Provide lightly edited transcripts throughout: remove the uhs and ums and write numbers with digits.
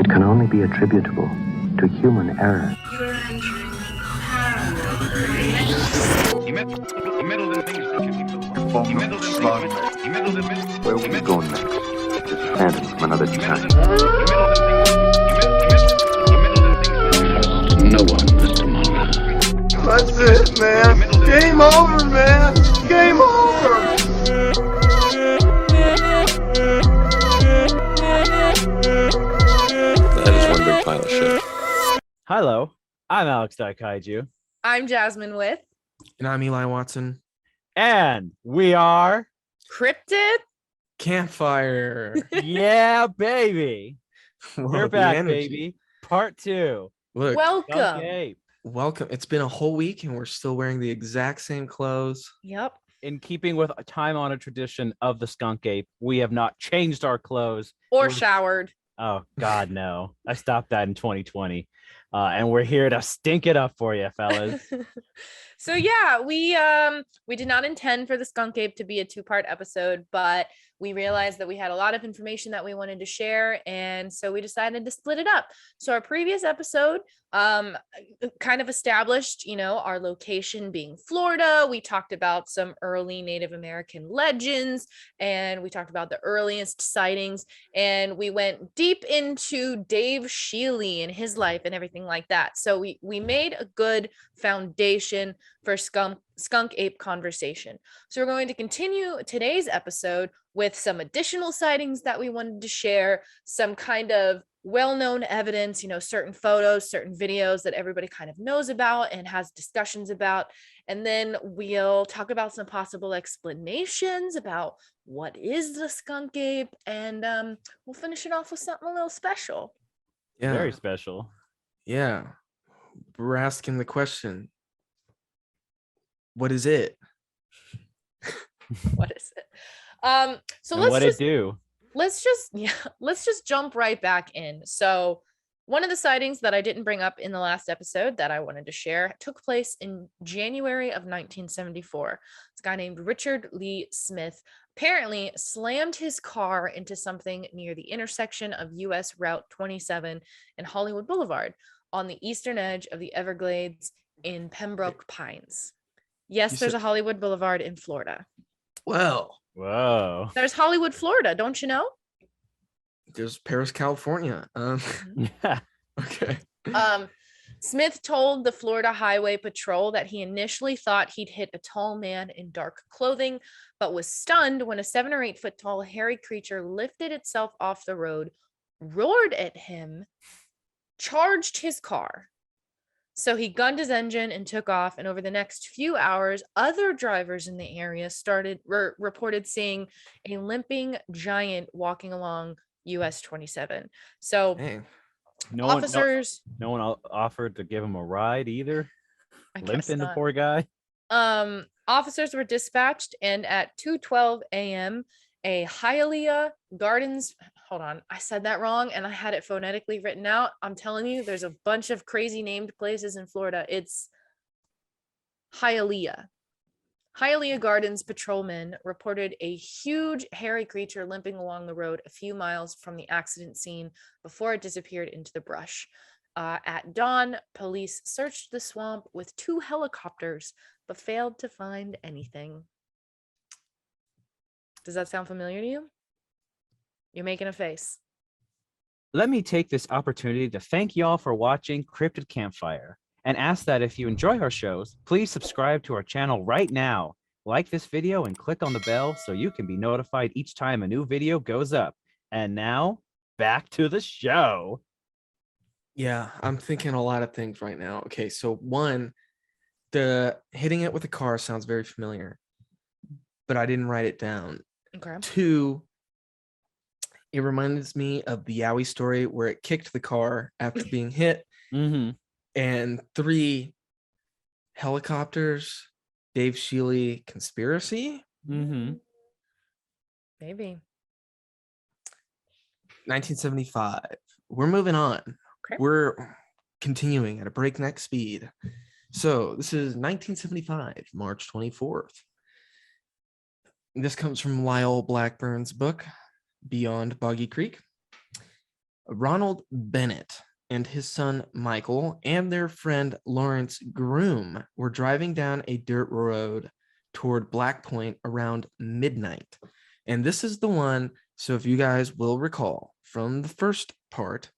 It can only be attributable to human error. You're entering Paranormal. He meddled in things that should be built. He meddled in Slug. things. He meddled in things. Where will we go next? This phantom from another time. No one, Mr. Mulder. That's it, man. Game over, man. Game over. That is one big pile of shit. Hello, I'm Alex Daikaiju, I'm Jasmine with And I'm Eli Watson. and we are, Cryptid. Campfire. yeah, baby. Whoa, We're the back, energy. baby. Part 2. Look, Skunk Welcome. Ape. welcome. It's been a whole week and we're still wearing the exact same clothes. Yep. In keeping with a time-honored tradition of the Skunk Ape, we have not changed our clothes. Or We're- showered. Oh, God, no. I stopped that in 2020. And we're here to stink it up for you, fellas. So yeah, we did not intend for the Skunk Ape to be a 2-part episode, but we realized that we had a lot of information that we wanted to share, and so we decided to split it up. So our previous episode kind of established, our location being Florida. We talked about some early Native American legends, and we talked about the earliest sightings, and we went deep into Dave Shealy and his life and everything like that. So we made a good foundation for skunk ape conversation. So we're going to continue today's episode with some additional sightings that we wanted to share, some kind of well-known evidence, certain photos, certain videos that everybody kind of knows about and has discussions about. And then we'll talk about some possible explanations about what is the skunk ape, and we'll finish it off with something a little special. Yeah. Very special. Yeah. We're asking the question, what is it? What is it? So And what let's it do? let's just jump right back in. So one of the sightings that I didn't bring up in the last episode that I wanted to share took place in January of 1974. This guy named Richard Lee Smith apparently slammed his car into something near the intersection of US Route 27 and Hollywood Boulevard on the eastern edge of the Everglades in Pembroke Pines. Yes, You there's said- a Hollywood Boulevard in Florida. Well, Whoa. There's Hollywood, Florida, don't you know? there's Paris, California. Yeah. Okay. Smith told the Florida Highway Patrol that he initially thought he'd hit a tall man in dark clothing, but was stunned when a 7 or 8 foot tall hairy creature lifted itself off the road, roared at him, charged his car. So he gunned his engine and took off. And over the next few hours, other drivers in the area reported seeing a limping giant walking along US 27. So Hey. No officers, no one offered to give him a ride either. I guess Limping the not. poor guy. Officers were dispatched, and at 2:12 a.m., a Hialeah Gardens. Hold on, I said that wrong, and I had it phonetically written out. I'm telling you, there's a bunch of crazy named places in Florida. It's Hialeah. Hialeah Gardens patrolmen reported a huge hairy creature limping along the road a few miles from the accident scene before it disappeared into the brush. At dawn, police searched the swamp with 2 helicopters, but failed to find anything. Does that sound familiar to you? You're making a face. Let me take this opportunity to thank y'all for watching Cryptid Campfire and ask that if you enjoy our shows, please subscribe to our channel right now. Like this video and click on the bell so you can be notified each time a new video goes up. And now, back to the show. Yeah, I'm thinking a lot of things right now. Okay, so one, the hitting it with a car sounds very familiar, but I didn't write it down. Okay. 2, it reminds me of the Yowie story where it kicked the car after being hit. Mm-hmm. And 3, helicopters, Dave Shealy conspiracy. Mm-hmm. Maybe. 1975. We're moving on. Okay. We're continuing at a breakneck speed. So this is 1975, March 24th. This comes from Lyle Blackburn's book, Beyond Boggy Creek. Ronald Bennett and his son Michael and their friend Lawrence Groom were driving down a dirt road toward Black Point around midnight. And this is the one, so if you guys will recall from the first part,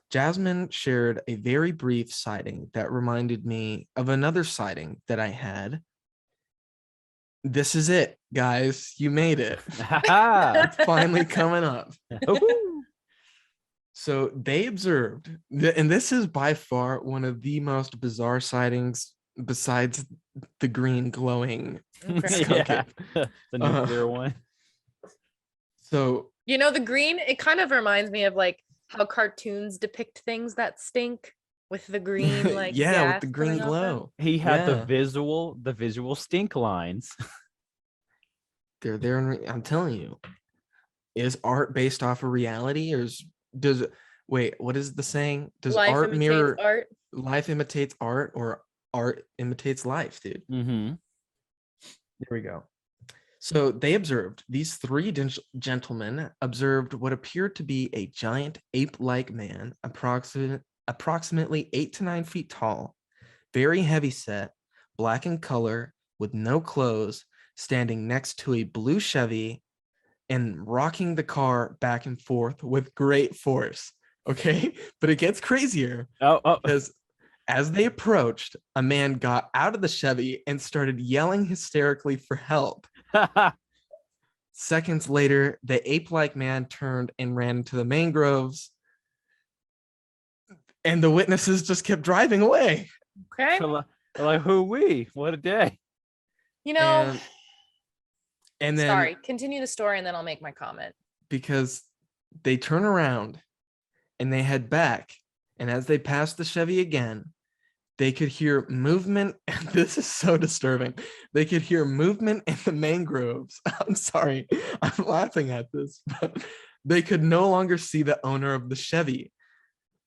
Jasmine shared a very brief sighting that reminded me of another sighting that I had. This is it, guys. You made it. It's finally coming up. So they observed, and this is by far one of the most bizarre sightings besides the green glowing skunk Yeah. ape. The nuclear one. So You know, the green, it kind of reminds me of like how cartoons depict things that stink with the green, like yeah, with gas the green coming off them. glow. He had Yeah. the visual stink lines. They're there. I'm telling you, is art based off of reality, or does it? Wait, what is the saying? Does Life art imitates mirror art. life imitates art, or art imitates life, dude? Mm-hmm. There we go. So they observed, these three gentlemen observed what appeared to be a giant ape-like man, approximately 8 to 9 feet tall, very heavy set, black in color, with no clothes, standing next to a blue Chevy and rocking the car back and forth with great force. Okay, but it gets crazier Oh. because as they approached, a man got out of the Chevy and started yelling hysterically for help. Seconds later, the ape-like man turned and ran into the mangroves, and the witnesses just kept driving away. Okay. Like who we? What a day. You know, And then sorry, continue the story and then I'll make my comment. because they turn around and they head back, and as they pass the Chevy again, they could hear movement. And this is so disturbing. They could hear movement in the mangroves. I'm sorry, I'm laughing at this, but they could no longer see the owner of the Chevy.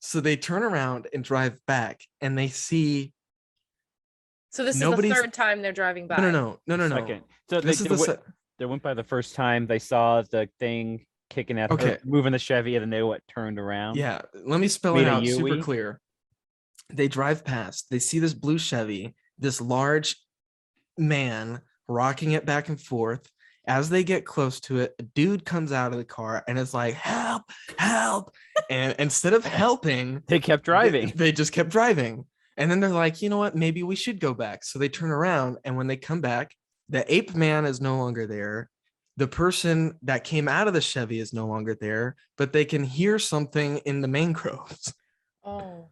So they turn around and drive back, and they see. So this is Nobody's- the third time they're driving by. No. Second. So This is they went by the first time they saw the thing kicking at Okay. her, moving the Chevy, and then they turned around. Yeah, let me spell it Mean a out super Yui? clear. They drive past, they see this blue Chevy, this large man rocking it back and forth. As they get close to it, a dude comes out of the car and is like, help, help. And instead of helping, They kept driving. they just kept driving. And then they're like, you know what, maybe we should go back. So they turn around, and when they come back, the ape man is no longer there. The person that came out of the Chevy is no longer there, but they can hear something in the mangroves. Oh.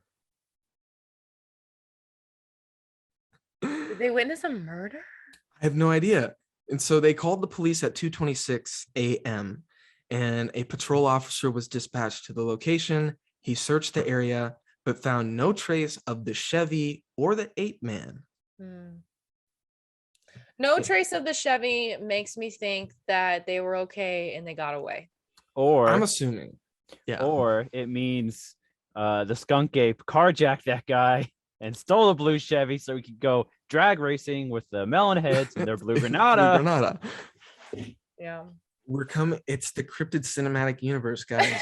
Did they witness a murder? I have no idea. And so they called the police at 2:26 a.m. and a patrol officer was dispatched to the location. He searched the area, but found no trace of the Chevy or the ape man. No trace of the Chevy makes me think that they were okay and they got away. Or I'm assuming. Yeah. Or it means the skunk ape carjacked that guy and stole a blue Chevy so he could go drag racing with the melon heads and their blue Granada. Blue Granada. Yeah. We're coming. It's the Cryptid cinematic universe, guys.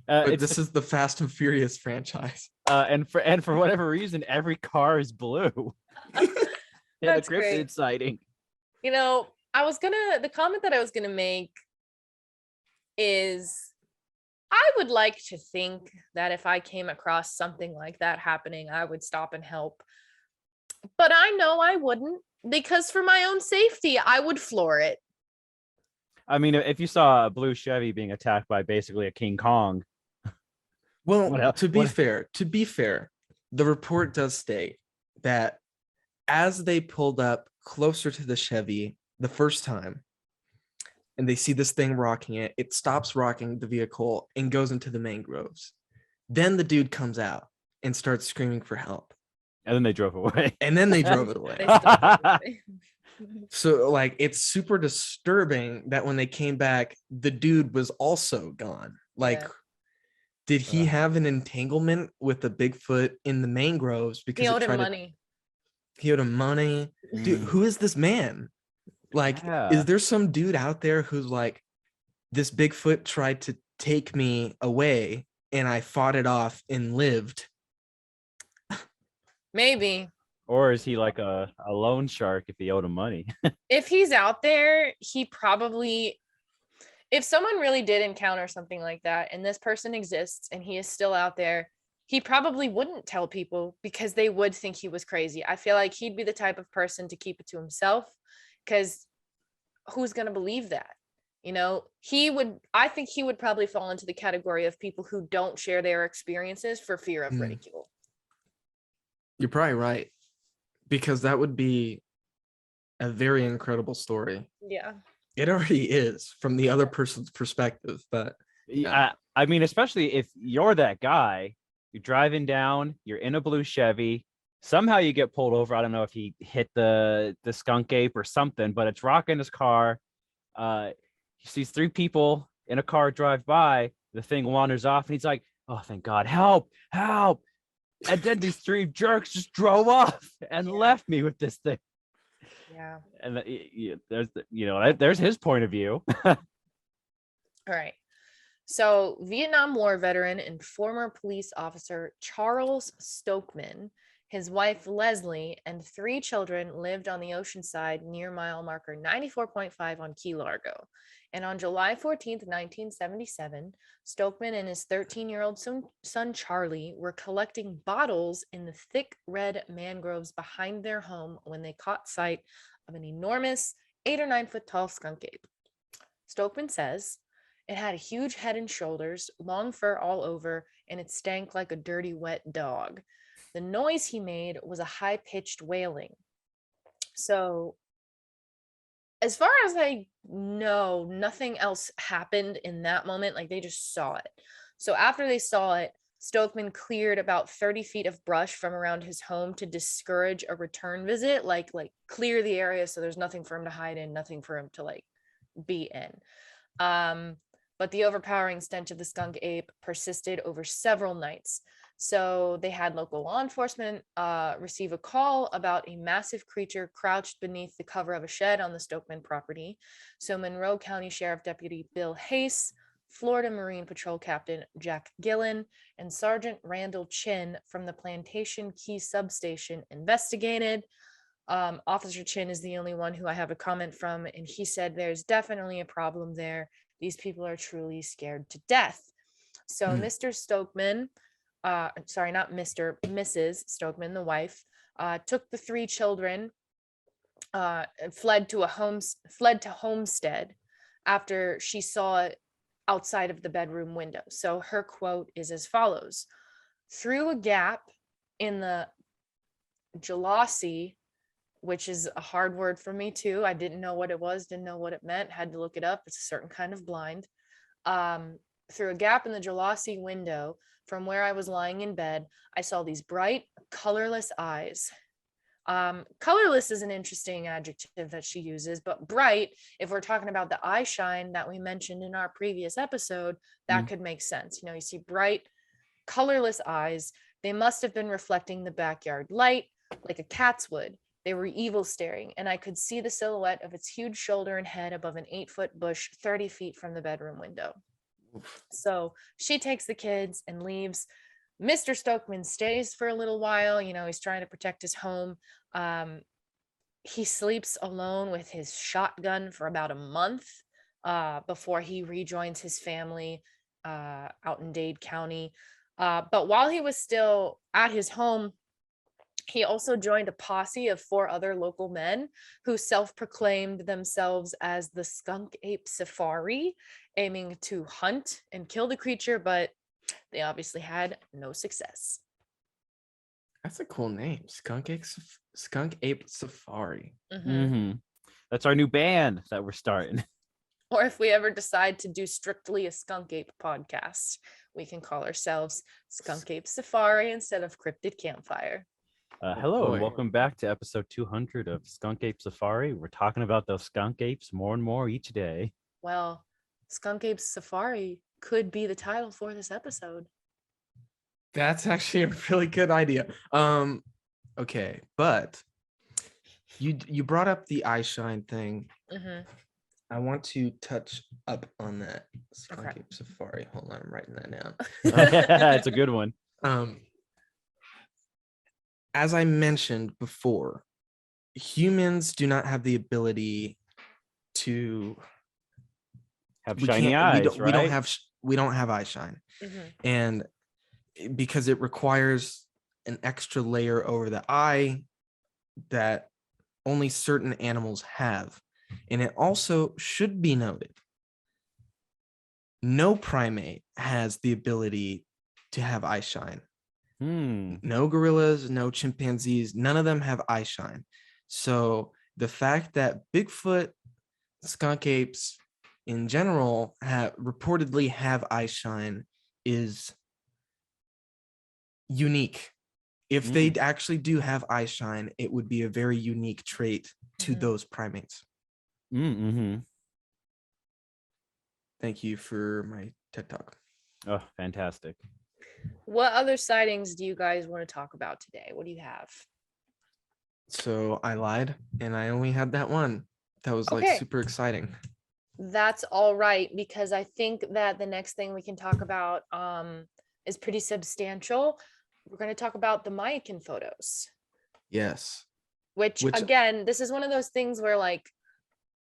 But this is the Fast and Furious franchise. And for whatever reason, every car is blue. That's the cryptid great. sighting. You know, the comment that I was gonna make is I would like to think that if I came across something like that happening, I would stop and help. But I know I wouldn't, because for my own safety, I would floor it. I mean, if you saw a blue Chevy being attacked by basically a King Kong. Well, What else- to be what- fair, the report does state that as they pulled up closer to the Chevy the first time, and they see this thing rocking it, it stops rocking the vehicle and goes into the mangroves. Then the dude comes out and starts screaming for help. And then they drove away. And then they drove it away. They still don't know. So like it's super disturbing that when they came back, the dude was also gone. Like, Yeah. did he have an entanglement with the Bigfoot in the mangroves because He it owed him tried to- money. he owed him money? Dude, who is this man? Like, Yeah. is there some dude out there who's like, this Bigfoot tried to take me away and I fought it off and lived. Maybe. Or is he like a loan shark if he owed him money? If he's out there, he probably, if someone really did encounter something like that and this person exists and he is still out there, he probably wouldn't tell people because they would think he was crazy. I feel like he'd be the type of person to keep it to himself, because who's going to believe that? You know, I think he would probably fall into the category of people who don't share their experiences for fear of ridicule. You're probably right, because that would be a very incredible story. Yeah. It already is from the other person's perspective, but Yeah. I mean, especially if you're that guy, you're driving down, you're in a blue Chevy, somehow you get pulled over. I don't know if he hit the skunk ape or something, but it's rocking his car. He sees three people in a car drive by. The thing wanders off, and he's like, "Oh, thank God, help, help!" And then these three jerks just drove off and left me with this thing. Yeah. And there's his point of view. All right. So, Vietnam War veteran and former police officer Charles Stokeman, his wife Leslie, and 3 children lived on the ocean side near mile marker 94.5 on Key Largo. And on July 14th, 1977, Stokeman and his 13-year-old son Charlie were collecting bottles in the thick red mangroves behind their home when they caught sight of an enormous 8 or 9 foot tall skunk ape. Stokeman says, "It had a huge head and shoulders, long fur all over, and it stank like a dirty, wet dog. The noise he made was a high-pitched wailing." So, as far as I know, nothing else happened in that moment. Like, they just saw it. So after they saw it, Stokeman cleared about 30 feet of brush from around his home to discourage a return visit, like clear the area so there's nothing for him to hide in, nothing for him to like be in. But the overpowering stench of the skunk ape persisted over several nights. So they had local law enforcement receive a call about a massive creature crouched beneath the cover of a shed on the Stokeman property. So Monroe County Sheriff Deputy Bill Hayes, Florida Marine Patrol Captain Jack Gillen, and Sergeant Randall Chin from the Plantation Key Substation investigated. Officer Chin is the only one who I have a comment from, and he said there's definitely a problem there. These people are truly scared to death. So Mr. Stokeman, sorry, not Mr., Mrs. Stokeman, the wife, took the 3 children, fled to Homestead after she saw it outside of the bedroom window. So her quote is as follows: "Through a gap in the Jalasi," which is a hard word for me too. I didn't know what it was, didn't know what it meant, had to look it up. It's a certain kind of blind. Through a gap in the Jalasi window from where I was lying in bed, I saw these bright, colorless eyes. Colorless is an interesting adjective that she uses, but bright, if we're talking about the eye shine that we mentioned in our previous episode, that could make sense. You know, you see bright, colorless eyes. They must have been reflecting the backyard light like a cat's would. They were evil staring, and I could see the silhouette of its huge shoulder and head above an 8-foot bush 30 feet from the bedroom window. So she takes the kids and leaves. Mr. Stokeman stays for a little while. You know, he's trying to protect his home. He sleeps alone with his shotgun for about a month before he rejoins his family out in Dade County. But while he was still at his home, he also joined a posse of 4 other local men who self-proclaimed themselves as the Skunk Ape Safari, aiming to hunt and kill the creature, but they obviously had no success. That's a cool name, Skunk Ape Safari. That's our new band that we're starting. Or if we ever decide to do strictly a Skunk Ape podcast, we can call ourselves Skunk Ape Safari instead of Cryptid Campfire. Hello, boy. and welcome back to episode 200 of Skunk Ape Safari. We're talking about those skunk apes more and more each day. Well, Skunk Ape Safari could be the title for this episode. That's actually a really good idea. Okay, but you brought up the eye shine thing. I want to touch up on that Skunk Okay. Ape safari. Hold on, I'm writing that down. It's a good one. As I mentioned before, humans do not have the ability to Have shiny eyes, right? we don't have eye shine, Mhm. and because it requires an extra layer over the eye that only certain animals have. And it also should be noted, no primate has the ability to have eye shine. No gorillas, no chimpanzees, none of them have eye shine. So the fact that Bigfoot, skunk apes in general reportedly have eye shine is unique. If they actually do have eye shine, it would be a very unique trait to those primates. Thank you for my TED Talk. Oh, fantastic. What other sightings do you guys want to talk about today? What do you have? So I lied and I only had that one. That was like Okay. super exciting. That's all right, because I think that the next thing we can talk about is pretty substantial. We're going to talk about the Mayakin photos. Yes. Which again, this is one of those things where like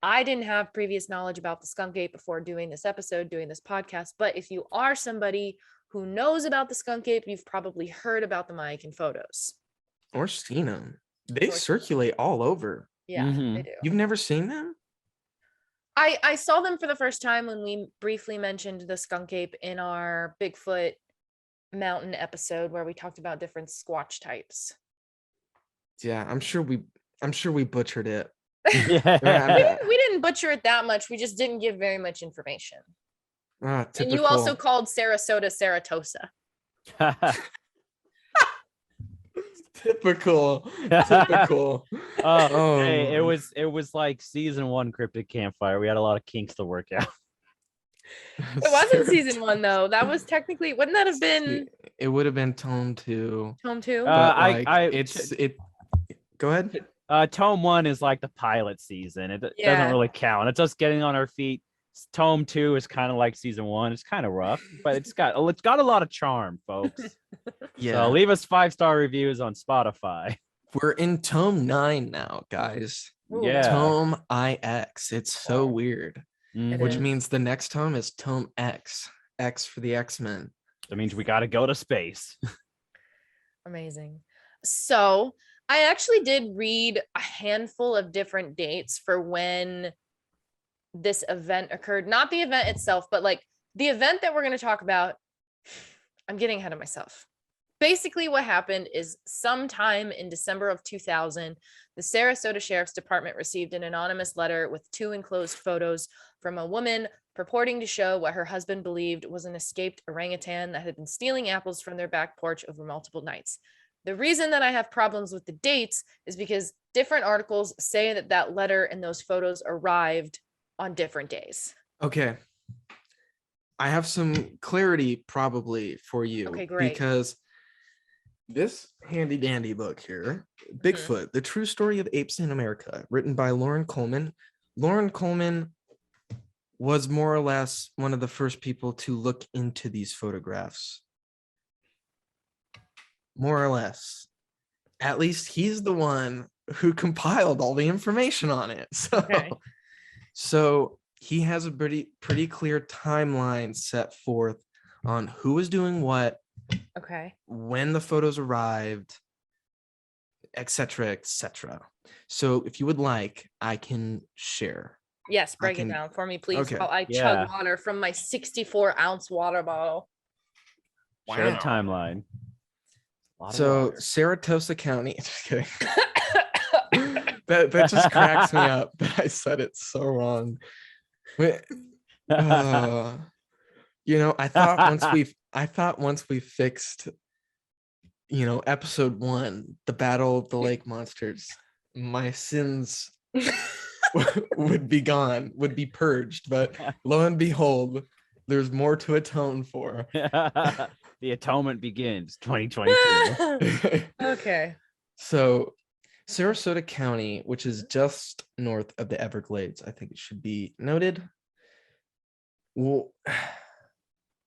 I didn't have previous knowledge about the skunk ape before doing this episode, doing this podcast. But if you are somebody who knows about the skunk ape, you've probably heard about the Mayakin photos. Or seen them. They circulate all over. Yeah, they do. You've never seen them? I saw them for the first time when we briefly mentioned the skunk ape in our Bigfoot mountain episode where we talked about different Squatch types. Yeah, I'm sure we butchered it. We didn't butcher it that much. We just didn't give very much information. And you also called Sarasota Ceratosa. Typical. Hey, it was like season 1 Cryptid Campfire. We had a lot of kinks to work out. It wasn't season 1 though. That was technically, wouldn't that have been? It would have been tome 2. Tome 2. Go ahead. Tome 1 is like the pilot season. It doesn't really count. It's us getting on our feet. Tome 2 is kind of like season 1. It's kind of rough, but it's got a lot of charm, folks. Yeah. So leave us 5-star reviews on Spotify. We're in tome 9 now, guys. Yeah. Tome IX. It's so weird. Which means the next tome is tome X. X for the X-Men. That means we got to go to space. Amazing. So I actually did read a handful of different dates for when this event occurred. Not the event itself, but like the event that we're going to talk about. I'm getting ahead of myself. Basically, what happened is sometime in December of 2000, the Sarasota Sheriff's Department received an anonymous letter with 2 enclosed photos from a woman purporting to show what her husband believed was an escaped orangutan that had been stealing apples from their back porch over multiple nights. The reason that I have problems with the dates is because different articles say that that letter and those photos arrived on different days. Okay. I have some clarity probably for you. Okay, great. Because this handy dandy book here, Bigfoot, The True Story of Apes in America, written by Lauren Coleman. Lauren Coleman was more or less one of the first people to look into these photographs. More or less. At least he's the one who compiled all the information on it. So he has a pretty clear timeline set forth on who was doing what, when the photos arrived, etc., etc. So if you would like, I can share. Yes, break it down for me, please. Okay. While I chug water from my 64-ounce water bottle. Share the timeline. So Saratoga County, just kidding. that just cracks me up that I said it so wrong. I thought once we fixed, episode 1, the Battle of the Lake Monsters, my sins would be gone, would be purged. But lo and behold, there's more to atone for. The atonement begins 2022. Okay. So Sarasota County, which is just north of the Everglades, I think it should be noted, well,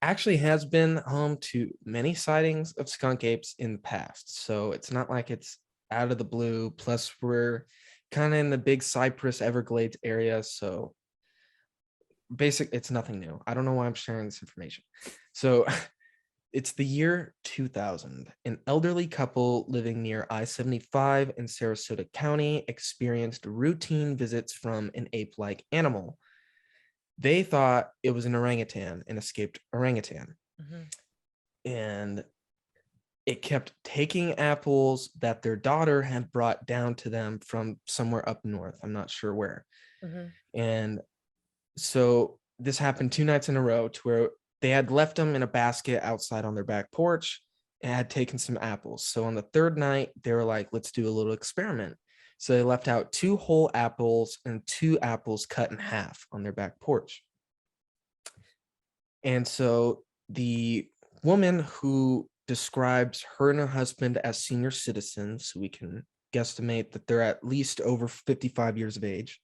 actually has been home to many sightings of skunk apes in the past. So it's not like it's out of the blue. Plus, we're kind of in the big Cypress Everglades area. So it's nothing new. I don't know why I'm sharing this information. So it's the year 2000. An elderly couple living near I-75 in Sarasota County experienced routine visits from an ape-like animal. They thought it was an orangutan, an escaped orangutan. And it kept taking apples that their daughter had brought down to them from somewhere up north. I'm not sure where. And so this happened 2 nights in a row, to where they had left them in a basket outside on their back porch and had taken some apples. So on the 3rd night, they were like, let's do a little experiment. So they left out 2 whole apples and 2 apples cut in half on their back porch. And so the woman who describes her and her husband as senior citizens, so we can guesstimate that they're at least over 55 years of age,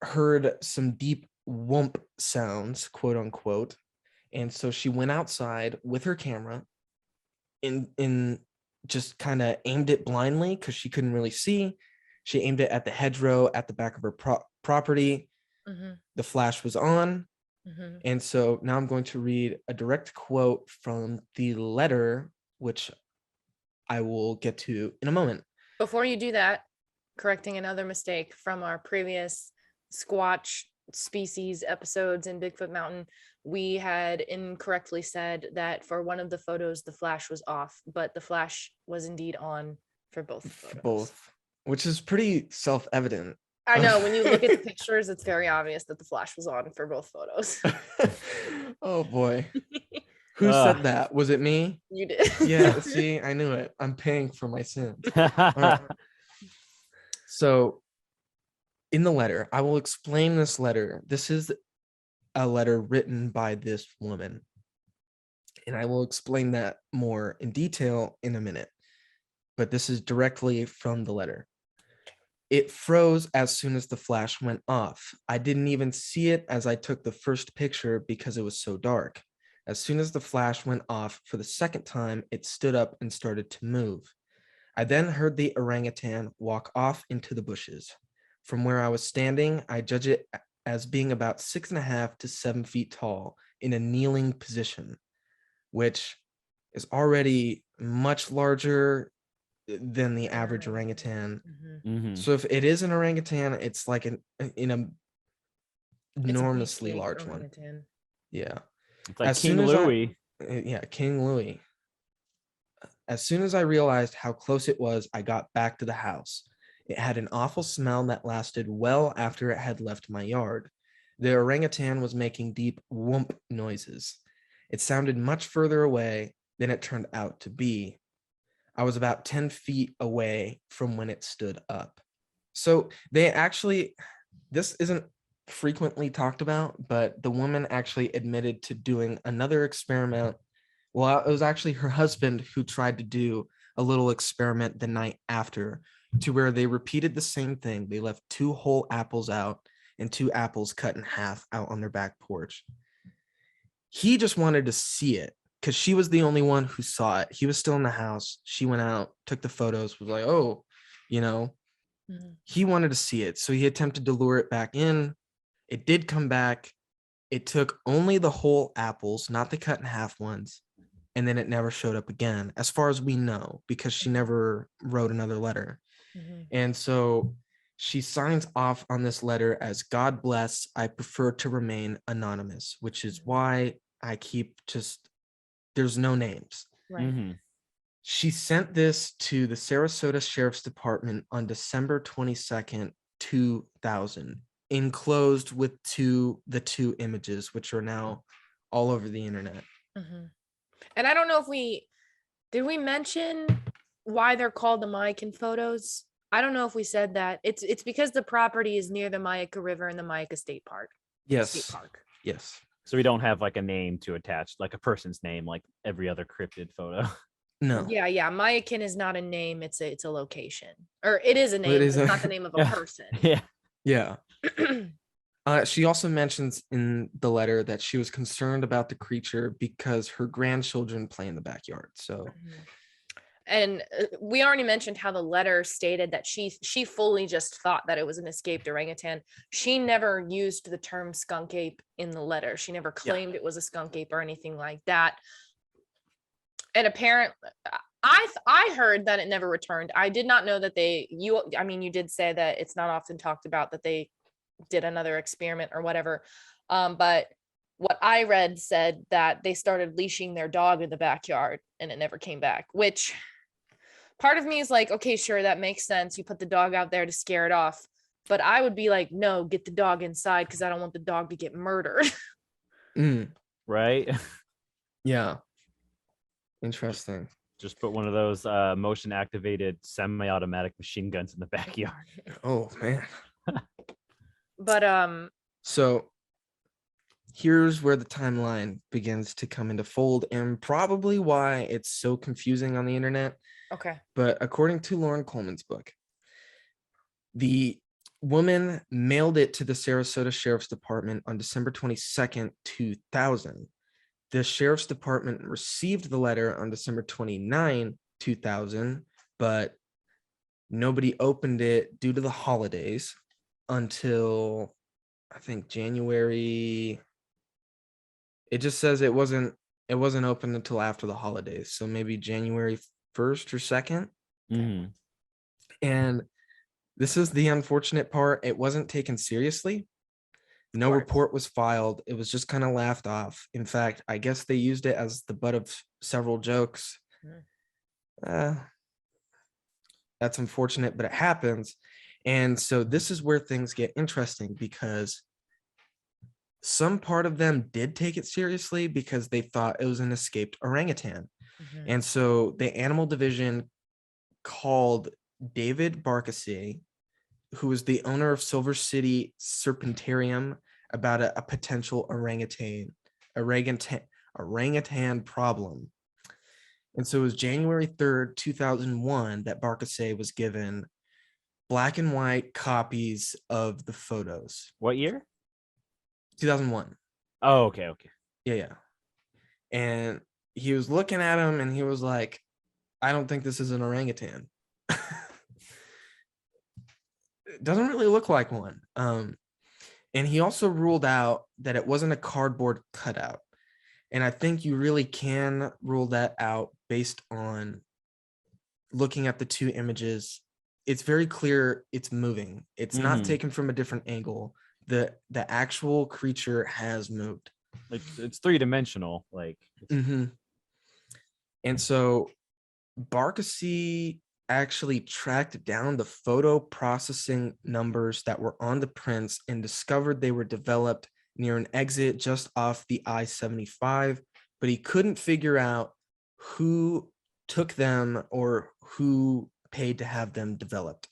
heard some deep whoomp sounds, quote unquote. And so she went outside with her camera in just kind of aimed it blindly because she couldn't really see. She aimed it at the hedgerow at the back of her property. The flash was on. And so now I'm going to read a direct quote from the letter, which I will get to in a moment. Before you do that, correcting another mistake from our previous Squatch species episodes in Bigfoot Mountain, we had incorrectly said that for one of the photos the flash was off, but the flash was indeed on for both photos. Both, which is pretty self-evident. I know, when you look at the pictures, it's very obvious that the flash was on for both photos. Oh boy. Who said that? Was it me? You did. Yeah, see, I knew it. I'm paying for my sins. All right. So in the letter, I will explain this letter. This is a letter written by this woman, and I will explain that more in detail in a minute. But this is directly from the letter. It froze as soon as the flash went off. I didn't even see it as I took the first picture because it was so dark. As soon as the flash went off for the second time, it stood up and started to move. I then heard the orangutan walk off into the bushes. From where I was standing, I judge it as being about 6.5 to 7 feet tall in a kneeling position, which is already much larger than the average orangutan. So if it is an orangutan, it's like an enormously large orangutan one. Yeah. It's like King Louis. King Louis. As soon as I realized how close it was, I got back to the house. It had an awful smell that lasted well after it had left my yard. The orangutan was making deep whoomp noises. It sounded much further away than it turned out to be. I was about 10 feet away from when it stood up. So they actually, this isn't frequently talked about, but the woman actually admitted to doing another experiment. Well, it was actually her husband who tried to do a little experiment the night after, to where they repeated the same thing. They left 2 whole apples out and 2 apples cut in half out on their back porch. He just wanted to see it because she was the only one who saw it. He was still in the house. She went out, took the photos, was like, oh, he wanted to see it. So he attempted to lure it back in. It did come back. It took only the whole apples, not the cut in half ones. And then it never showed up again, as far as we know, because she never wrote another letter. And so she signs off on this letter as, God bless, I prefer to remain anonymous, which is why I keep there's no names. Right. She sent this to the Sarasota Sheriff's Department on December 22nd, 2000, enclosed with the 2 images, which are now all over the internet. And I don't know if did we mention why they're called the Mayakin Photos? I don't know if we said that. It's because the property is near the Myakka River and the Myakka State Park. Yes. State Park. Yes. So we don't have like a name to attach, like a person's name, like every other cryptid photo. No. Yeah. Mayakin is not a name. It's a location, or it is a name. It But is it's a- not the name of a Yeah. person. Yeah. Yeah. She also mentions in the letter that she was concerned about the creature because her grandchildren play in the backyard. So, And we already mentioned how the letter stated that she fully just thought that it was an escaped orangutan. She never used the term skunk ape in the letter. She never claimed it was a skunk ape or anything like that. And apparently, I heard that it never returned. I did not know that you did say that it's not often talked about that they did another experiment or whatever. But what I read said that they started leashing their dog in the backyard and it never came back, which part of me is like, okay, sure, that makes sense. You put the dog out there to scare it off. But I would be like, no, get the dog inside because I don't want the dog to get murdered. Right. yeah. Interesting. Just put one of those motion activated semi-automatic machine guns in the backyard. Oh, man. But So here's where the timeline begins to come into fold and probably why it's so confusing on the internet. okay. But according to Lauren Coleman's book, the woman mailed it to the Sarasota Sheriff's Department on December 22nd, 2000. The Sheriff's Department received the letter on December 29, 2000, but nobody opened it due to the holidays until I think January. It just says it wasn't open until after the holidays, so maybe January 1st or 2nd. Mhm. And this is the unfortunate part. It wasn't taken seriously. No course. report was filed. It was just kind of laughed off. In fact, I guess they used it as the butt of several jokes. That's unfortunate, but it happens. And so this is where things get interesting because some part of them did take it seriously because they thought it was an escaped orangutan. And so the animal division called David Barkasay, who was the owner of Silver City Serpentarium, about a potential orangutan problem. And so it was January 3rd, 2001 that Barkasay was given black and white copies of the photos. What year? 2001. Oh, okay. Yeah. And he was looking at him and he was like, I don't think this is an orangutan. It doesn't really look like one. And he also ruled out that it wasn't a cardboard cutout. And I think you really can rule that out based on looking at the two images. It's very clear it's moving. It's not taken from a different angle. The actual creature has moved. Like it's three-dimensional. Like And so Barkasay actually tracked down the photo processing numbers that were on the prints and discovered they were developed near an exit just off the I-75, but he couldn't figure out who took them or who paid to have them developed.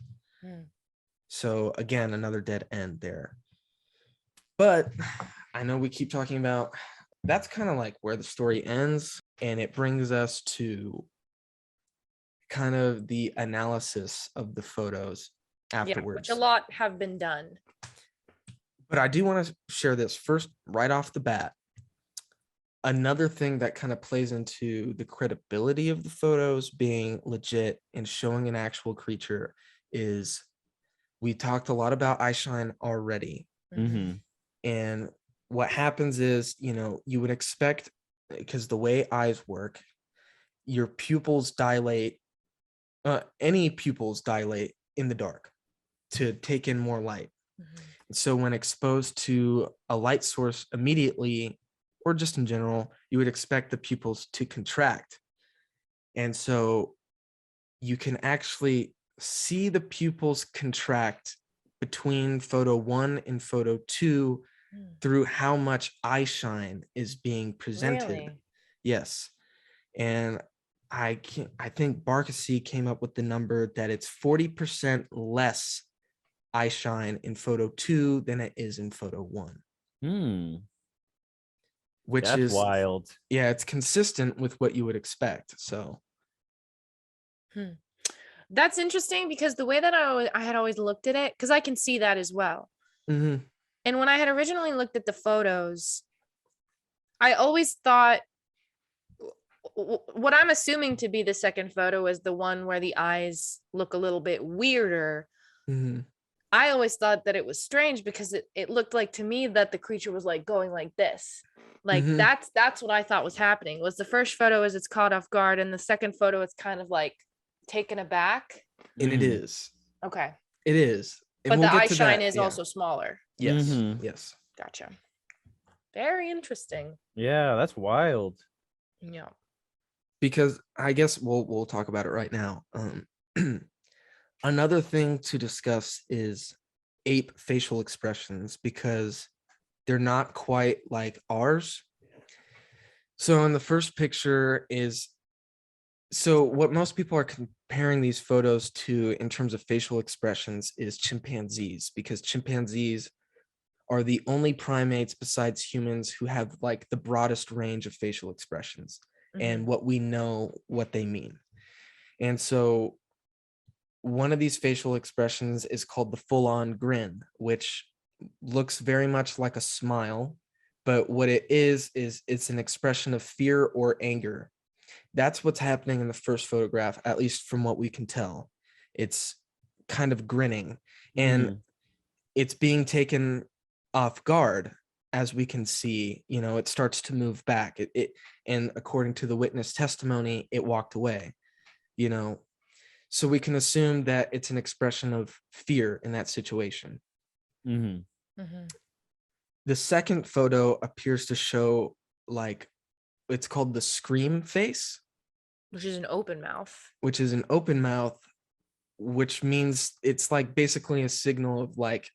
So again, another dead end there. But I know we keep talking about, that's kind of like where the story ends, and it brings us to kind of the analysis of the photos afterwards. Which a lot have been done. But I do want to share this first right off the bat. Another thing that kind of plays into the credibility of the photos being legit and showing an actual creature is we talked a lot about eye shine already. And what happens is, you would expect, because the way eyes work, your pupils dilate, any pupils dilate in the dark to take in more light. So when exposed to a light source immediately, or just in general, you would expect the pupils to contract. And so you can actually see the pupils contract between photo 1 and photo 2 through how much eye shine is being presented. Really? Yes. And I think Barkasay came up with the number that it's 40% less eye shine in photo 2 than it is in photo 1. Which That's is wild. Yeah, it's consistent with what you would expect. So That's interesting because the way that I had always looked at it, because I can see that as well. Hmm. And when I had originally looked at the photos, I always thought what I'm assuming to be the second photo is the one where the eyes look a little bit weirder. Hmm. I always thought that it was strange because it looked like to me that the creature was like going like this. Like Mhm. that's what I thought was happening. Was the first photo is it's caught off guard, and the second photo it's kind of like taken aback. And it Mhm. is. Okay. It is. And But we'll the get eye to shine that, is yeah. also smaller. Yes. Mhm. Yes. Gotcha. Very interesting. Yeah, that's wild. Yeah. Because I guess we'll talk about it right now. Another thing to discuss is ape facial expressions because they're not quite like ours. So in the first picture is what most people are comparing these photos to in terms of facial expressions is chimpanzees, because chimpanzees are the only primates besides humans who have like the broadest range of facial expressions and what we know what they mean. And so one of these facial expressions is called the full-on grin, which looks very much like a smile, but what it is it's an expression of fear or anger. That's what's happening in the first photograph, at least from what we can tell. It's kind of grinning, and Mhm. it's being taken off guard. As we can see, it starts to move back. And according to the witness testimony, it walked away. So we can assume that it's an expression of fear in that situation. Mhm. The second photo appears to show like it's called the scream face, Which is an open mouth. which is an open mouth, which means it's like basically a signal of like,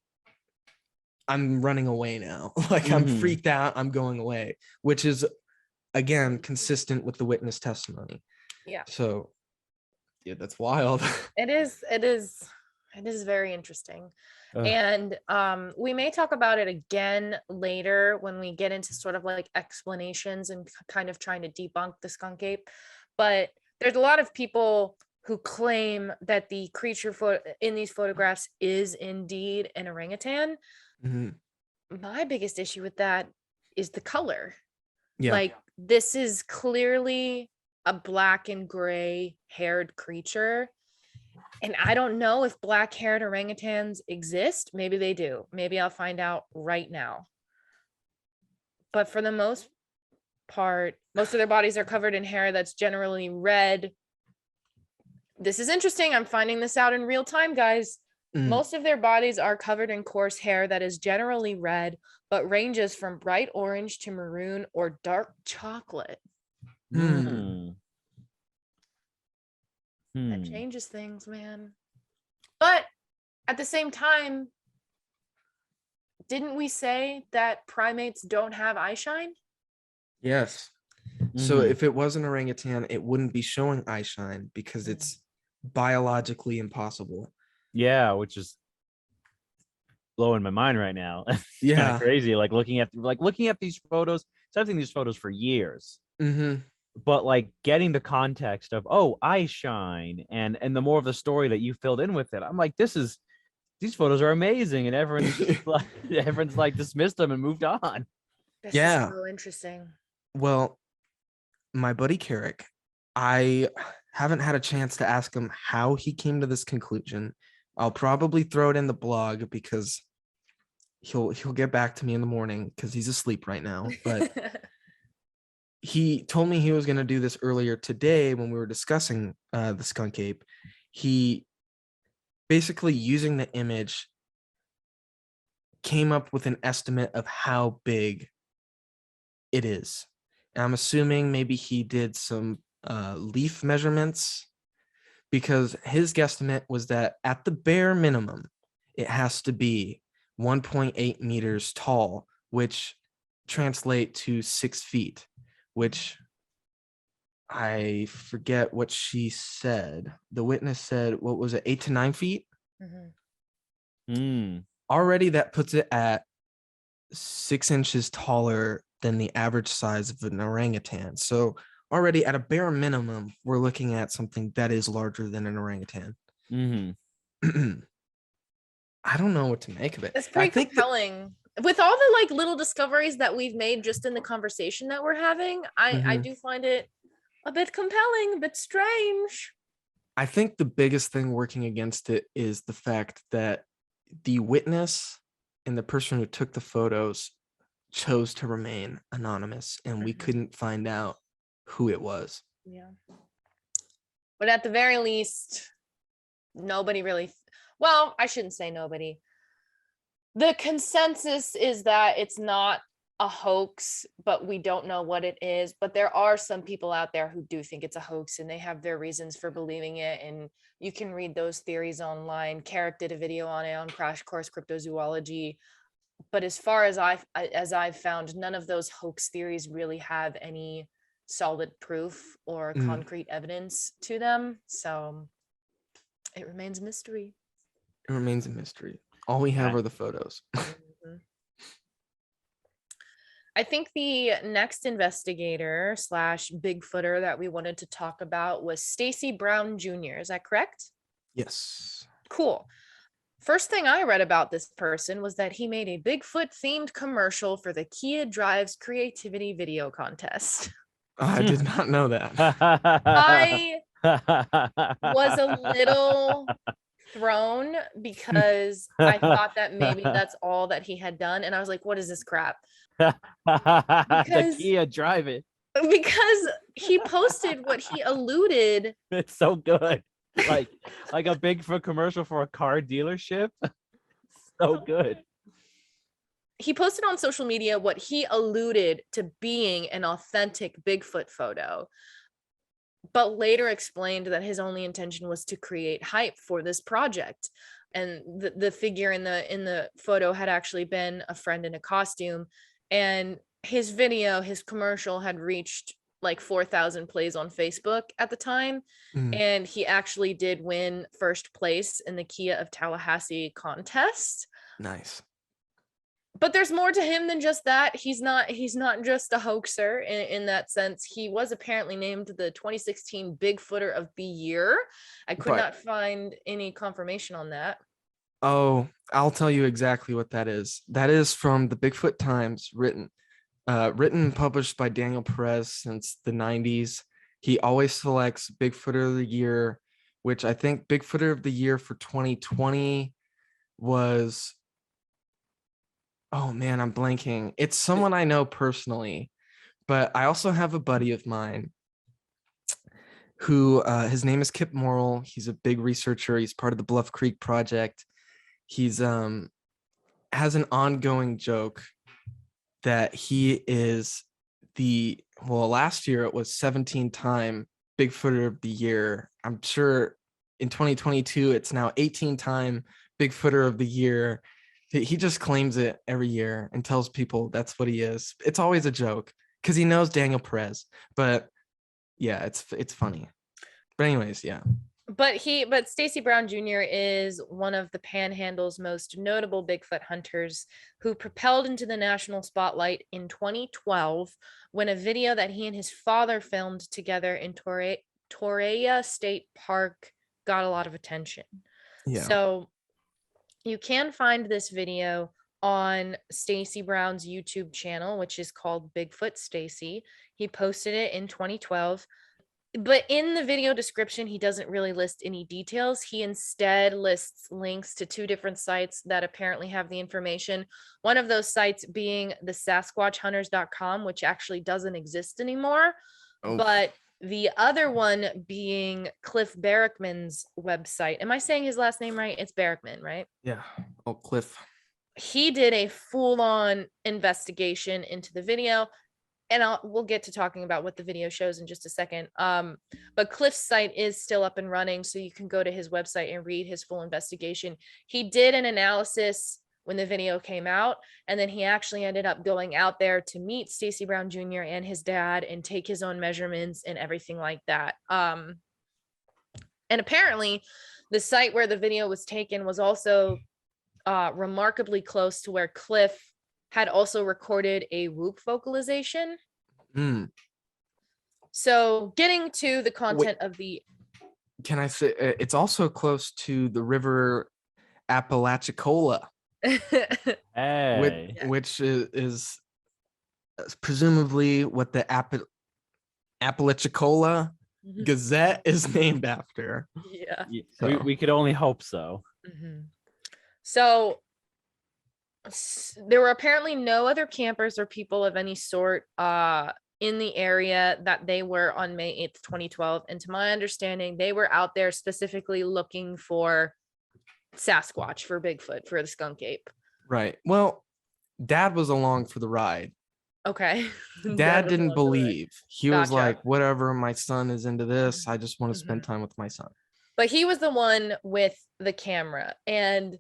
I'm running away now. Like I'm Mhm. freaked out, I'm going away, which is again consistent with the witness testimony. Yeah. So yeah, that's wild. It is very interesting. Ugh. And we may talk about it again later when we get into sort of like explanations and kind of trying to debunk the skunk ape. But there's a lot of people who claim that the creature in these photographs is indeed an orangutan. Mhm. My biggest issue with that is the color. Yeah. Like this is clearly a black and gray haired creature. And I don't know if black haired orangutans exist. Maybe they do. Maybe I'll find out right now. But for the most part, most of their bodies are covered in hair that's generally red. This is interesting. I'm finding this out in real time, guys. Most of their bodies are covered in coarse hair that is generally red, but ranges from bright orange to maroon or dark chocolate. Mm. That changes things, man. But at the same time, didn't we say that primates don't have eye shine? Yes. So Mhm. if it was an orangutan, it wouldn't be showing eye shine because it's biologically impossible. Yeah, which is blowing my mind right now. Kind Yeah. of crazy. Like looking at these photos. So I've seen these photos for years. Mm-hmm. But like getting the context of eye shine and the more of the story that you filled in with it, I'm like, these photos are amazing, and everyone's like dismissed them and moved on. This Yeah. is so interesting. Well, my buddy Carrick, I haven't had a chance to ask him how he came to this conclusion. I'll probably throw it in the blog because he'll get back to me in the morning because he's asleep right now. But he told me he was going to do this earlier today when we were discussing the skunk ape. He basically, using the image, came up with an estimate of how big it is. And I'm assuming maybe he did some leaf measurements, because his guesstimate was that at the bare minimum, it has to be 1.8 meters tall, which translate to 6 feet, which I forget what she said. The witness said, what was it, 8 to 9 feet? Already that puts it at 6 inches taller than the average size of an orangutan. So already at a bare minimum, we're looking at something that is larger than an orangutan. Mm-hmm. I don't know what to make of it. It's I pretty think that- compelling. With all the like little discoveries that we've made just in the conversation that we're having, I Mhm. do find it a bit compelling, a bit strange. I think the biggest thing working against it is the fact that the witness and the person who took the photos chose to remain anonymous, and we Mhm. couldn't find out who it was. Yeah. But at the very least, nobody really, well, I shouldn't say nobody. The consensus is that it's not a hoax, but we don't know what it is. But there are some people out there who do think it's a hoax, and they have their reasons for believing it. And you can read those theories online. Carrick did a video on it on Crash Course Cryptozoology. But as far as I've found, none of those hoax theories really have any solid proof or Mm. concrete evidence to them. So it remains a mystery. It remains a mystery. All we have Yeah. are the photos. Mhm. I think the next investigator / Bigfooter that we wanted to talk about was Stacy Brown Jr. Is that correct? Yes. Cool. First thing I read about this person was that he made a Bigfoot themed commercial for the Kia Drives Creativity Video Contest. I did not know that. I was a little thrown because I thought that maybe that's all that he had done. And I was like, what is this crap? The Because- Kia Drive It. Because he posted what he alluded. It's so good. Like a Bigfoot commercial for a car dealership. So good. He posted on social media what he alluded to being an authentic Bigfoot photo, but later explained that his only intention was to create hype for this project. And the figure in the photo had actually been a friend in a costume, and his commercial had reached like 4,000 plays on Facebook at the time. Mm. And he actually did win first place in the Kia of Tallahassee contest. Nice. But there's more to him than just that. He's not just a hoaxer in that sense. He was apparently named the 2016 Bigfooter of the Year. I could But- not find any confirmation on that. Oh, I'll tell you exactly what that is. That is from the Bigfoot Times, written and published by Daniel Perez since the 90s. He always selects Bigfooter of the Year, which I think Bigfooter of the Year for 2020 was, oh man, I'm blanking. It's someone I know personally, but I also have a buddy of mine who his name is Kip Moral. He's a big researcher. He's part of the Bluff Creek Project. He's has an ongoing joke that he is last year it was 17-time Bigfooter of the Year. I'm sure in 2022 it's now 18-time Bigfooter of the Year. He just claims it every year and tells people that's what he is. It's always a joke because he knows Daniel Perez. But yeah, it's funny. But anyways, yeah. But Stacy Brown Jr. is one of the Panhandle's most notable Bigfoot hunters who propelled into the national spotlight in 2012 when a video that he and his father filmed together in Torreya State Park got a lot of attention. Yeah. So you can find this video on Stacy Brown's YouTube channel, which is called Bigfoot Stacy. He posted it in 2012. But in the video description, he doesn't really list any details. He instead lists links to two different sites that apparently have the information. One of those sites being the SasquatchHunters.com, which actually doesn't exist anymore. Oh. But the other one being Cliff Barrickman's website. Am I saying his last name right? It's Barrickman, right? Yeah. Oh, Cliff. He did a full-on investigation into the video. And we'll get to talking about what the video shows in just a second. But Cliff's site is still up and running, so you can go to his website and read his full investigation. He did an analysis when the video came out, and then he actually ended up going out there to meet Stacy Brown Jr. and his dad and take his own measurements and everything like that. And apparently, the site where the video was taken was also remarkably close to where Cliff had also recorded a whoop vocalization. Mm. So getting to the content of the Can I say it's also close to the river Apalachicola, Hey. which is presumably what the Apalachicola Gazette is named after. yeah. So- We could only hope so. So there were apparently no other campers or people of any sort in the area that they were on May 8th, 2012. And to my understanding, they were out there specifically looking for Sasquatch, for Bigfoot, for the skunk ape. Right. Well, Dad was along for the ride. Okay. Dad was didn't along for the ride. believe. He was Gotcha. like, whatever, my son is into this. I just want to spend time with my son. But he was the one with the camera. And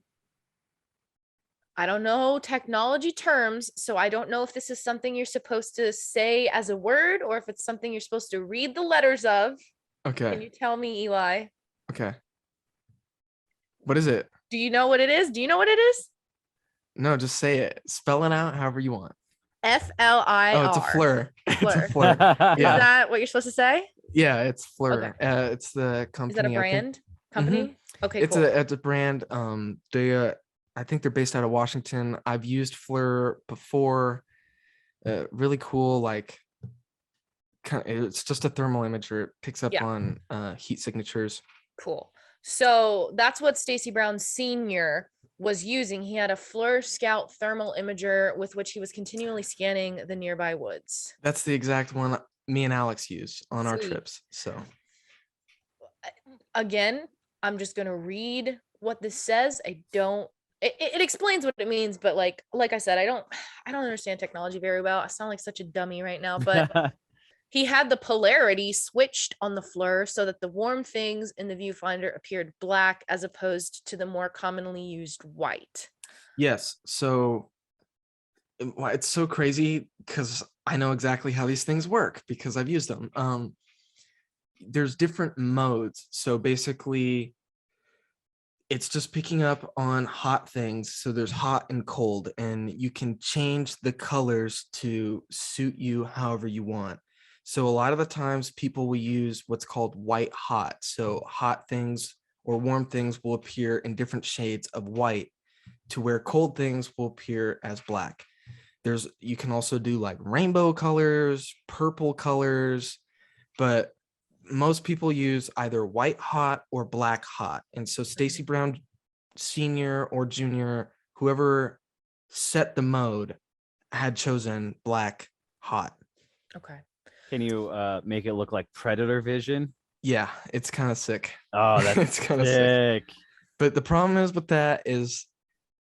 I don't know technology terms, so I don't know if this is something you're supposed to say as a word or if it's something you're supposed to read the letters of. Okay. Can you tell me, Eli? Okay. What is it? Do you know what it is? Do you know what it is? No, just say it. Spell it out however you want. FLIR. Oh, it's a fleur. It's a Fleur. fleur. Is Yeah. that what you're supposed to say? Yeah, it's fleur. Okay. It's the company. Is that a I think. brand company? Okay, It's cool. a brand. They I think they're based out of Washington. I've used Fleur before. Really cool. Like, it's just a thermal imager. It picks up Yeah. on heat signatures. Cool. So that's what Stacy Brown Sr. was using. He had a Fleur Scout thermal imager with which he was continually scanning the nearby woods. That's the exact one me and Alex used on our Sweet. trips. So Again, I'm just gonna read what this says. I don't. It explains what it means, but like I said, I don't understand technology very well. I sound like such a dummy right now, but he had the polarity switched on the Fleur so that the warm things in the viewfinder appeared black as opposed to the more commonly used white. yes. So it's so crazy because I know exactly how these things work because I've used them. There's different modes. So basically, it's just picking up on hot things. So there's hot and cold, and you can change the colors to suit you however you want. So a lot of the times people will use what's called white hot. So hot things or warm things will appear in different shades of white to where cold things will appear as black. You can also do like rainbow colors, purple colors, but most people use either white hot or black hot. And so Stacy Brown Sr. or Jr., whoever set the mode, had chosen black hot. Okay. Can you make it look like predator vision? Yeah, it's kind of sick. Oh, that's It's kind of sick. sick. But the problem is with that is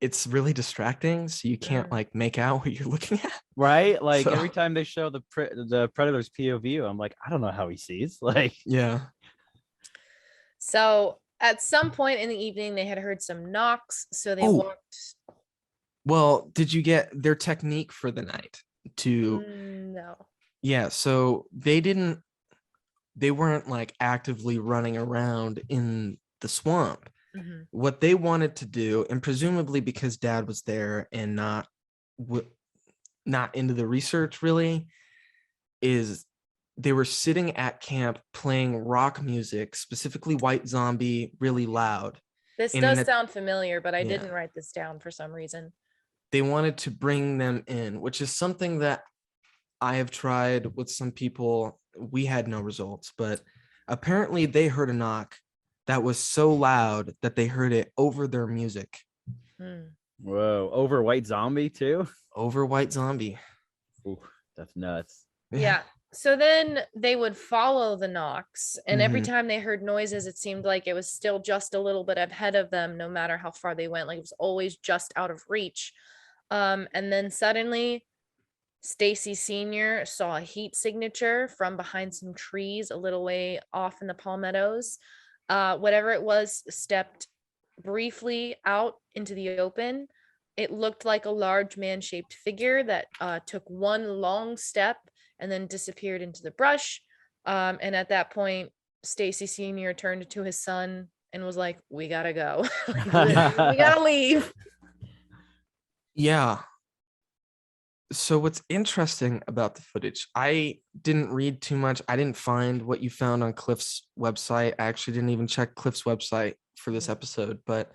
it's really distracting. So you can't like make out what you're looking at. Right? Like So- every time they show the predator's POV, I'm like, I don't know how he sees. Like, Yeah. So at some point in the evening, they had heard some knocks. So they Oh. walked. Well, did you get their technique for the night to No. Yeah, so they weren't like actively running around in the swamp. Mhm. What they wanted to do, and presumably because Dad was there and not into the research really, is they were sitting at camp playing rock music, specifically White Zombie, really loud. This And does in a- sound familiar, but I Yeah. didn't write this down for some reason. They wanted to bring them in, which is something that I have tried with some people. We had no results, but apparently they heard a knock that was so loud that they heard it over their music, Hmm. whoa, over White Zombie too? over White Zombie. Ooh, that's nuts. Yeah. So then they would follow the knocks, and every Mhm. time they heard noises, it seemed like it was still just a little bit ahead of them, no matter how far they went. Like it was always just out of reach. And then suddenly, Stacy Sr. saw a heat signature from behind some trees a little way off in the palmettos. Whatever it was stepped briefly out into the open. It looked like a large man-shaped figure that took one long step and then disappeared into the brush. And at that point, Stacy Sr. turned to his son and was like, "We gotta go. Like, we gotta leave." Yeah. So what's interesting about the footage, I didn't read too much. I didn't find what you found on Cliff's website. I actually didn't even check Cliff's website for this episode. But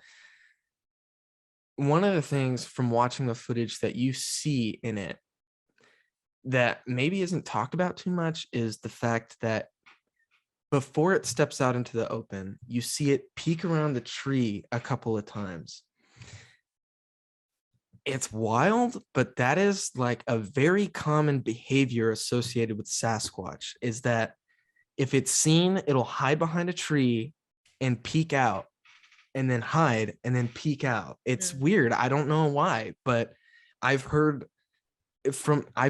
one of the things from watching the footage that you see in it that maybe isn't talked about too much is the fact that before it steps out into the open, you see it peek around the tree a couple of times. It's wild, but that is like a very common behavior associated with Sasquatch, is that if it's seen, it'll hide behind a tree and peek out, and then hide and then peek out. It's weird. I don't know why, but I've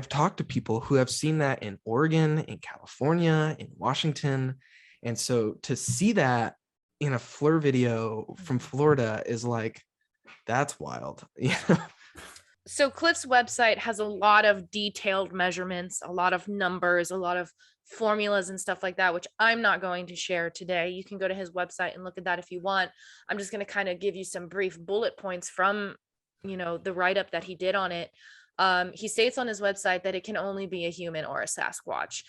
talked to people who have seen that in Oregon, in California, in Washington. And so to see that in a FLIR video from Florida is like, that's wild. Yeah. So Cliff's website has a lot of detailed measurements, a lot of numbers, a lot of formulas and stuff like that, which I'm not going to share today. You can go to his website and look at that if you want. I'm just going to kind of give you some brief bullet points from, the write-up that he did on it. He states on his website that it can only be a human or a Sasquatch.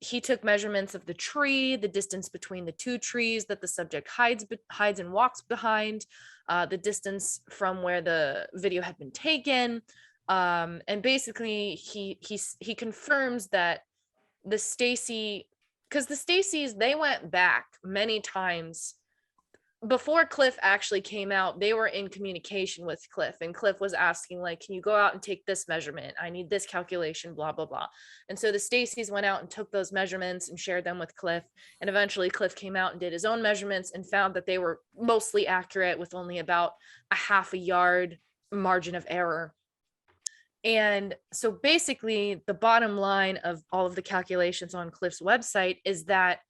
He took measurements of the tree, the distance between the two trees that the subject hides and walks behind, the distance from where the video had been taken, and basically he confirms that the Stacy, because the Stacys, they went back many times before Cliff actually came out. They were in communication with Cliff, and Cliff was asking, like, can you go out and take this measurement? I need this calculation, blah, blah, blah. And so the Stacys went out and took those measurements and shared them with Cliff. And eventually Cliff came out and did his own measurements and found that they were mostly accurate with only about a half a yard margin of error. And so basically the bottom line of all of the calculations on Cliff's website is that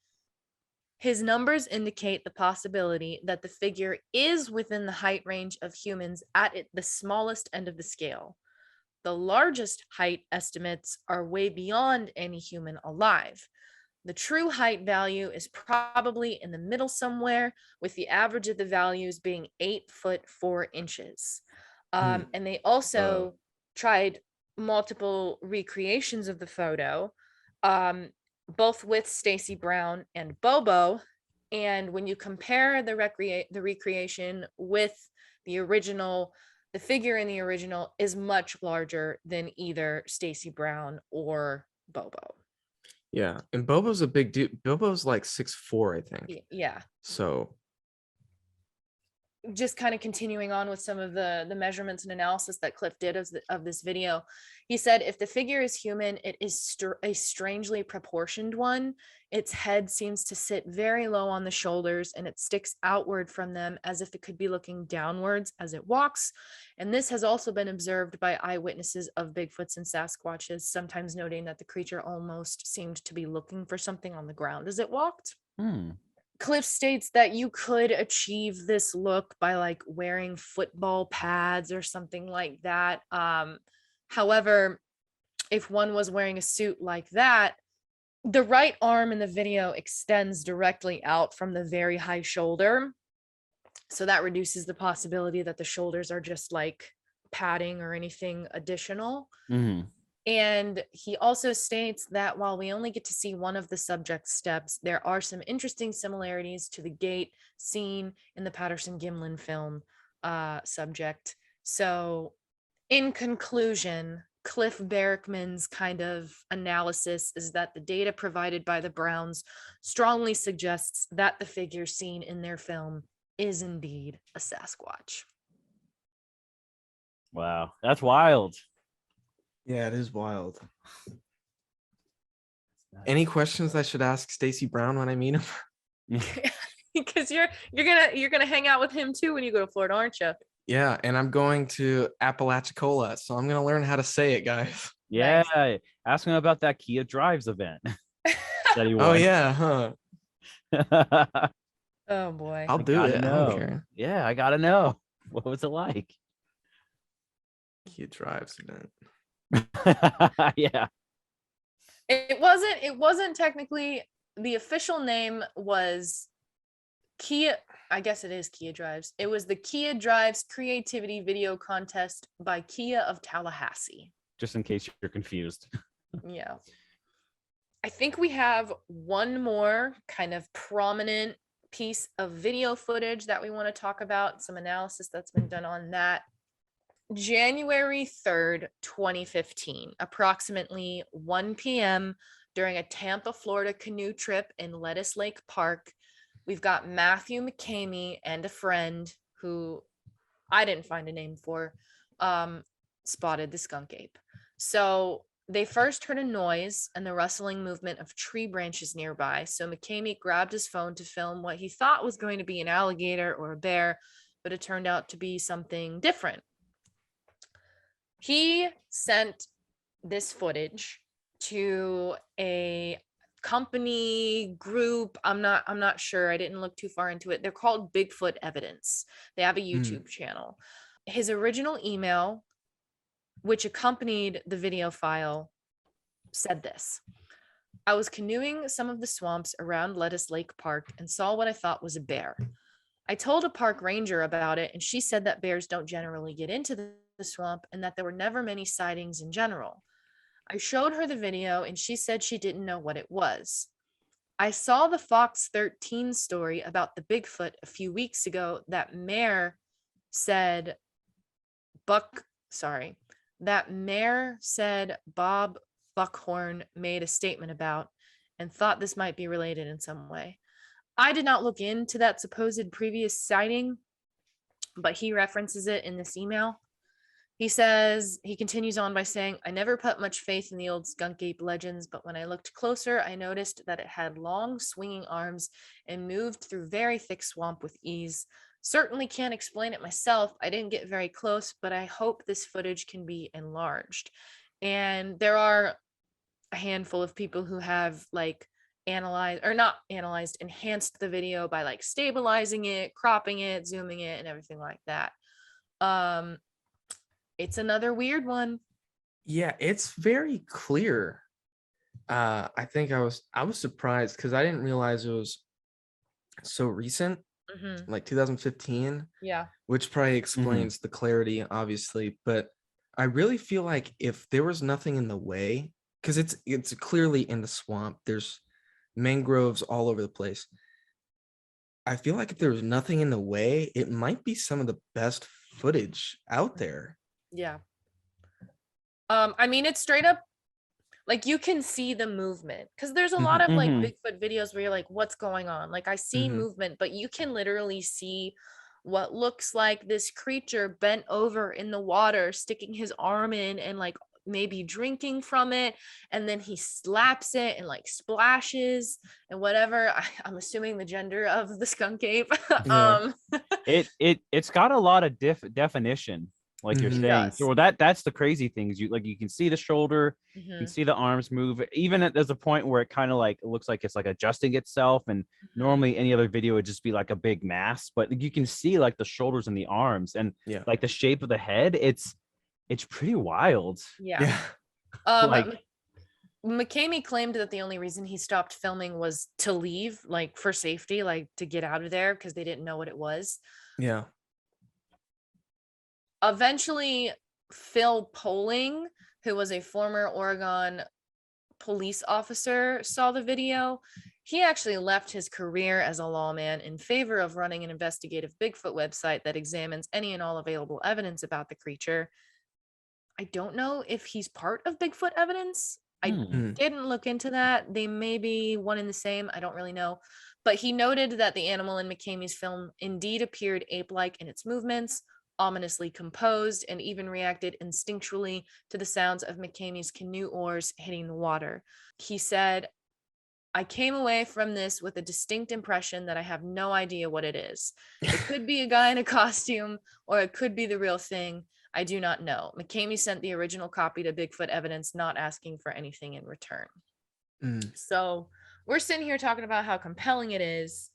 his numbers indicate the possibility that the figure is within the height range of humans at the smallest end of the scale. The largest height estimates are way beyond any human alive. The true height value is probably in the middle somewhere, with the average of the values being 8 foot 4 inches. And they also tried multiple recreations of the photo, both with Stacy Brown and Bobo. And when you compare the recreation with the original, the figure in the original is much larger than either Stacy Brown or Bobo. Yeah. And Bobo's a big dude. Bobo's like 6'4", I think. Yeah. So just kind of continuing on with some of the measurements and analysis that Cliff did of this video. He said, if the figure is human, it is a strangely proportioned one. Its head seems to sit very low on the shoulders, and it sticks outward from them as if it could be looking downwards as it walks. And this has also been observed by eyewitnesses of Bigfoots and Sasquatches, sometimes noting that the creature almost seemed to be looking for something on the ground as it walked. Cliff states that you could achieve this look by like wearing football pads or something like that. However, if one was wearing a suit like that, the right arm in the video extends directly out from the very high shoulder. So that reduces the possibility that the shoulders are just like padding or anything additional. And he also states that while we only get to see one of the subject's steps, there are some interesting similarities to the gait seen in the Patterson-Gimlin film subject. So in conclusion, Cliff Barackman's kind of analysis is that the data provided by the Browns strongly suggests that the figure seen in their film is indeed a Sasquatch. Wow, that's wild. yeah, it is wild. Any questions I should ask Stacy Brown when I meet him? Because you're gonna hang out with him too when you go to Florida, aren't you? Yeah, and I'm going to Apalachicola, so I'm gonna learn how to say it, guys. Yeah, Nice. ask him about that Kia Drives event that he won. Oh yeah, huh? Oh boy. I'll do gotta it. I know. don't care. Yeah, I gotta know. What was it like? Kia Drives event. Yeah. It wasn't technically, the official name was Kia. I guess it is Kia Drives. It was the Kia Drives Creativity Video Contest by Kia of Tallahassee. just in case you're confused. Yeah. I think we have one more kind of prominent piece of video footage that we want to talk about, some analysis that's been done on that. January 3rd, 2015, approximately 1 p.m. during a Tampa, Florida canoe trip in Lettuce Lake Park, we've got Matthew McCamey and a friend who I didn't find a name for, spotted the skunk ape. So they first heard a noise and the rustling movement of tree branches nearby. So McCamey grabbed his phone to film what he thought was going to be an alligator or a bear, but it turned out to be something different. He sent this footage to a company group. I'm not sure. I didn't look too far into it. They're called Bigfoot Evidence. They have a YouTube channel. His original email, which accompanied the video file, said this: I was canoeing some of the swamps around Lettuce Lake Park and saw what I thought was a bear. I told a park ranger about it, and she said that bears don't generally get into the swamp and that there were never many sightings in general. I showed her the video and she said she didn't know what it was. I saw the Fox 13 story about the Bigfoot a few weeks ago that Mayor said Bob Buckhorn made a statement about and thought this might be related in some way. I did not look into that supposed previous sighting, but he references it in this email. He continues on by saying, I never put much faith in the old skunk ape legends, but when I looked closer, I noticed that it had long swinging arms and moved through very thick swamp with ease. Certainly can't explain it myself. I didn't get very close, but I hope this footage can be enlarged. And there are a handful of people who have enhanced the video by like stabilizing it, cropping it, zooming it, and everything like that. It's another weird one. Yeah, it's very clear. I think I was surprised because I didn't realize it was so recent, like 2015. Yeah. Which probably explains the clarity, obviously. But I really feel like if there was nothing in the way, because it's clearly in the swamp, there's mangroves all over the place. I feel like if there was nothing in the way, it might be some of the best footage out there. Yeah. I mean, it's straight up like you can see the movement because there's a lot of like Bigfoot videos where you're like, what's going on? Like I see movement, but you can literally see what looks like this creature bent over in the water, sticking his arm in and like maybe drinking from it, and then he slaps it and like splashes and whatever. I'm assuming the gender of the skunk ape. Yeah. It's got a lot of definition, like you're saying. Yes. So that's the crazy thing is you can see the shoulder, you can see the arms move. Even there's a point where it kind of like it looks like it's like adjusting itself, and normally any other video would just be like a big mass, but you can see like the shoulders and the arms and like the shape of the head. It's pretty wild. Yeah. McCamey claimed that the only reason he stopped filming was to leave, like for safety, like to get out of there because they didn't know what it was. Yeah. Eventually, Phil Poling, who was a former Oregon police officer, saw the video. He actually left his career as a lawman in favor of running an investigative Bigfoot website that examines any and all available evidence about the creature. I don't know if he's part of Bigfoot Evidence. I didn't look into that. They may be one and the same. I don't really know. But he noted that the animal in McCamey's film indeed appeared ape-like in its movements, ominously composed, and even reacted instinctually to the sounds of McCamey's canoe oars hitting the water. He said, I came away from this with a distinct impression that I have no idea what it is. It could be a guy in a costume, or it could be the real thing. I do not know. McCamey sent the original copy to Bigfoot Evidence, not asking for anything in return. So we're sitting here talking about how compelling it is,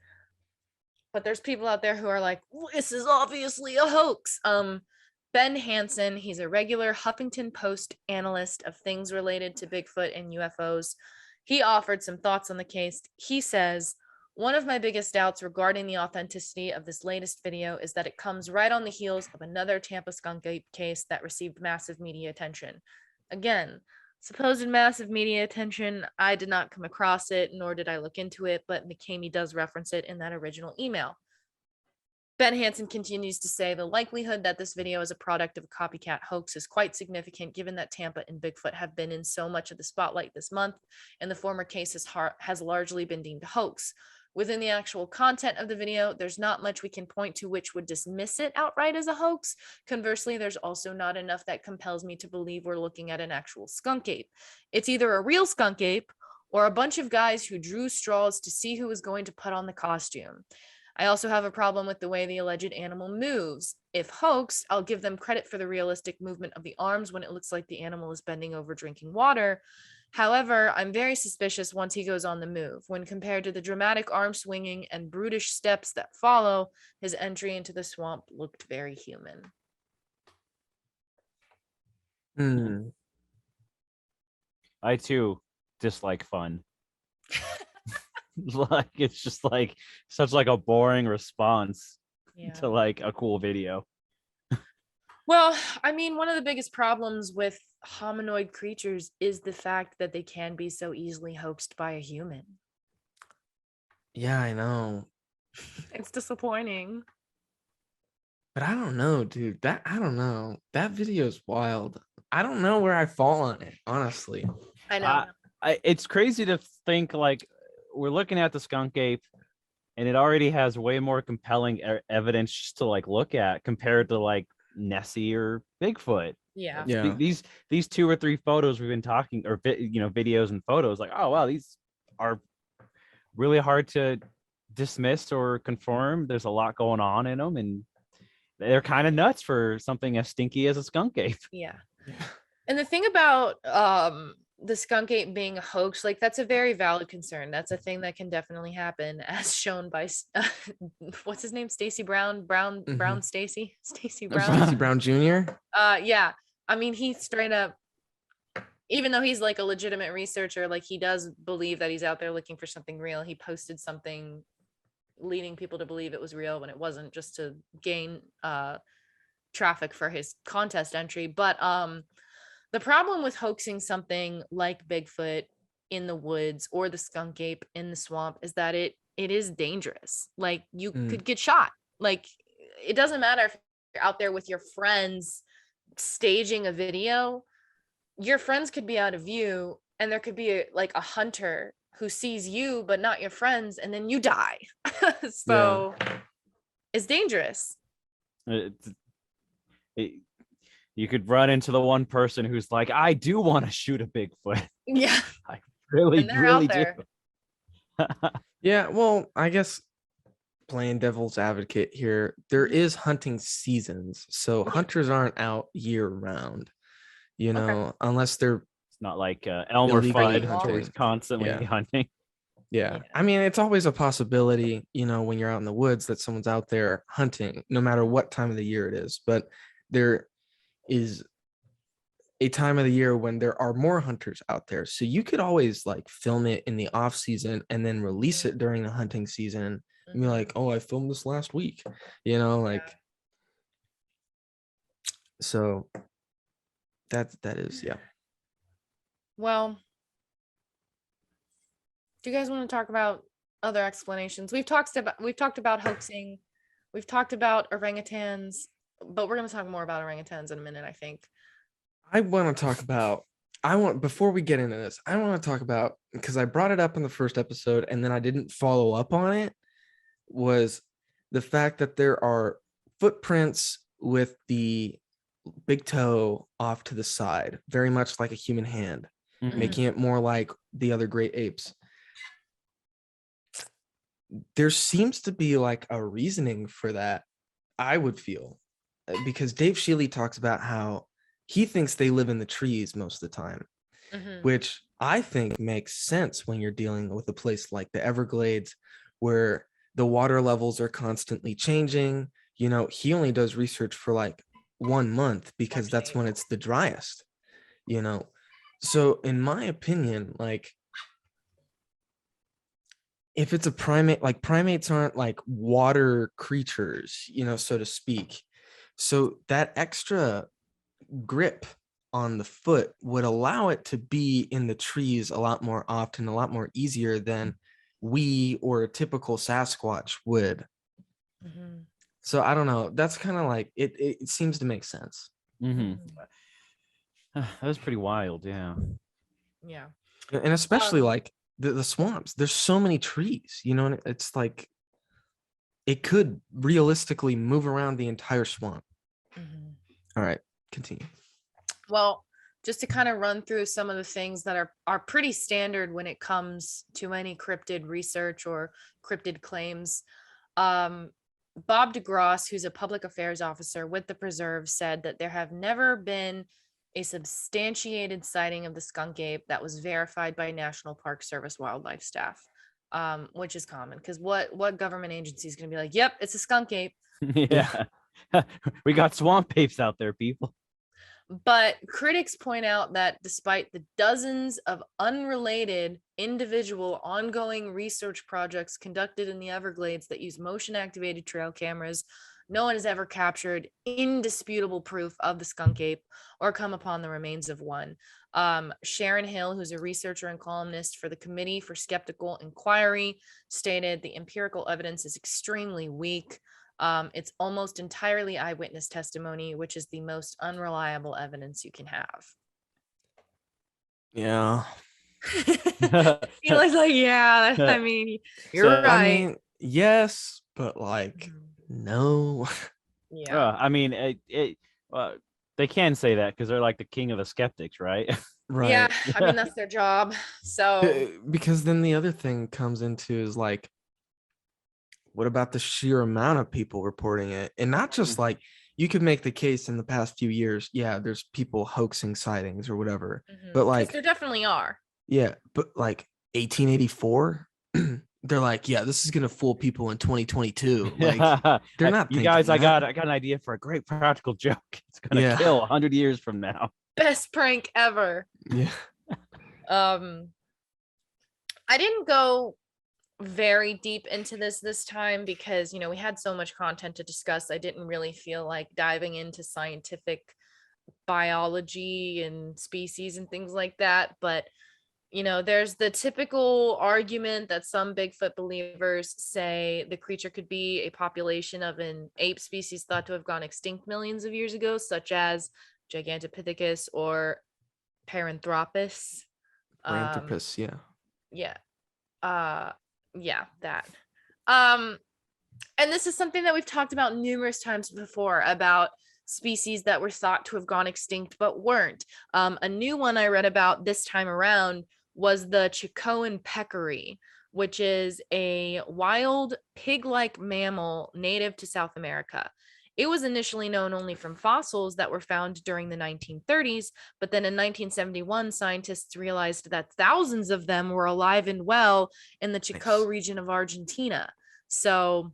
but there's people out there who are like, this is obviously a hoax. Ben Hansen, he's a regular Huffington Post analyst of things related to Bigfoot and UFOs. He offered some thoughts on the case. He says, one of my biggest doubts regarding the authenticity of this latest video is that it comes right on the heels of another Tampa skunk ape case that received massive media attention. Again, supposed massive media attention. I did not come across it, nor did I look into it, but McCamey does reference it in that original email. Ben Hansen continues to say the likelihood that this video is a product of a copycat hoax is quite significant given that Tampa and Bigfoot have been in so much of the spotlight this month, and the former case has largely been deemed a hoax. Within the actual content of the video, there's not much we can point to which would dismiss it outright as a hoax. Conversely, there's also not enough that compels me to believe we're looking at an actual skunk ape. It's either a real skunk ape or a bunch of guys who drew straws to see who was going to put on the costume. I also have a problem with the way the alleged animal moves. If hoax, I'll give them credit for the realistic movement of the arms when it looks like the animal is bending over drinking water. However, I'm very suspicious once he goes on the move. When compared to the dramatic arm swinging and brutish steps that follow, his entry into the swamp looked very human. I too dislike fun. Like it's just like such like a boring response to like a cool video. Well, I mean, one of the biggest problems with hominoid creatures is the fact that they can be so easily hoaxed by a human. Yeah, I know. It's disappointing. But I don't know, dude. I don't know. That video is wild. I don't know where I fall on it, honestly. I know. It's crazy to think like we're looking at the skunk ape and it already has way more compelling evidence just to like look at compared to like Nessie or Bigfoot. Yeah. These 2 or 3 photos we've been talking or videos and photos like, oh wow, these are really hard to dismiss or confirm. There's a lot going on in them and they're kind of nuts for something as stinky as a skunk ape. Yeah. And the thing about the skunk ape being a hoax, like that's a very valid concern. That's a thing that can definitely happen, as shown by what's his name, Stacy Brown Stacy Brown Jr. Yeah, I mean, he straight up, even though he's like a legitimate researcher, like he does believe that he's out there looking for something real. He posted something leading people to believe it was real when it wasn't, just to gain traffic for his contest entry. But the problem with hoaxing something like Bigfoot in the woods or the skunk ape in the swamp is that it is dangerous. Like you could get shot. Like it doesn't matter if you're out there with your friends staging a video. Your friends could be out of view and there could be a hunter who sees you but not your friends, and then you die. So it's dangerous. You could run into the one person who's like, I do want to shoot a Bigfoot. Yeah. I really do. Yeah, well, I guess playing devil's advocate here, there is hunting seasons. So hunters aren't out year round, unless they're not like Elmer Fudd, who's constantly hunting. Yeah. I mean, it's always a possibility, when you're out in the woods that someone's out there hunting, no matter what time of the year it is. But there is a time of the year when there are more hunters out there. So you could always like film it in the off season and then release it during the hunting season and be like, oh, I filmed this last week, so that is, yeah. Well, do you guys want to talk about other explanations? We've talked about hoaxing, we've talked about orangutans, but we're going to talk more about orangutans in a minute, I think. Before we get into this, I want to talk about, because I brought it up in the first episode and then I didn't follow up on it, was the fact that there are footprints with the big toe off to the side, very much like a human hand, making it more like the other great apes. There seems to be like a reasoning for that, I would feel, because Dave Shealy talks about how he thinks they live in the trees most of the time, which I think makes sense when you're dealing with a place like the Everglades where the water levels are constantly changing. He only does research for like 1 month because that's when it's the driest, So in my opinion, like if it's a primate, like primates aren't like water creatures, so to speak. So that extra grip on the foot would allow it to be in the trees a lot more often, a lot more easier than we or a typical Sasquatch would. Mhm. So I don't know. That's kind of like it seems to make sense. Mm-hmm. That was pretty wild. Yeah. Yeah. And especially like the swamps. There's so many trees, you know, and it's like it could realistically move around the entire swamp. Mhm. All right, continue. Well, just to kind of run through some of the things that are pretty standard when it comes to any cryptid research or cryptid claims. Bob DeGrosse, who's a public affairs officer with the preserve, said that there have never been a substantiated sighting of the skunk ape that was verified by National Park Service wildlife staff, which is common because what government agency is going to be like, yep, it's a skunk ape. Yeah. We got swamp apes out there, people. But critics point out that despite the dozens of unrelated individual ongoing research projects conducted in the Everglades that use motion activated trail cameras, no one has ever captured indisputable proof of the skunk ape or come upon the remains of one. Sharon Hill, who's a researcher and columnist for the Committee for Skeptical Inquiry, stated the empirical evidence is extremely weak. It's almost entirely eyewitness testimony, which is the most unreliable evidence you can have. Yeah. He was like, yeah, I mean, you're So, right. I mean, yes, but like, no. Yeah. I mean, they can say that because they're like the king of the skeptics, right? Right. Yeah, I mean, that's their job. So, Because then the other thing comes into is like, what about the sheer amount of people reporting it? And not just like, you could make the case in the past few years, yeah, there's people hoaxing sightings or whatever. But like, there definitely are. yeah, but like 1884, they're like, yeah, this is gonna fool people in 2022. Like, they're not You thinking guys, I that. got an idea for a great practical joke. It's gonna Yeah. kill 100 years from now. Best prank ever. Yeah. I didn't go very deep into this time because, you know, we had so much content to discuss. I didn't really feel like diving into scientific biology and species and things like that. But, you know, there's the typical argument that some Bigfoot believers say the creature could be a population of an ape species thought to have gone extinct millions of years ago, such as Gigantopithecus or Paranthropus. Paranthropus, yeah. Yeah. Yeah, that. And this is something that we've talked about numerous times before about species that were thought to have gone extinct but weren't. A new one I read about this time around was the Chicoan Peccary, which is a wild pig-like mammal native to South America. It was initially known only from fossils that were found during the 1930s, but then in 1971, scientists realized that thousands of them were alive and well in the Chico region of Argentina. So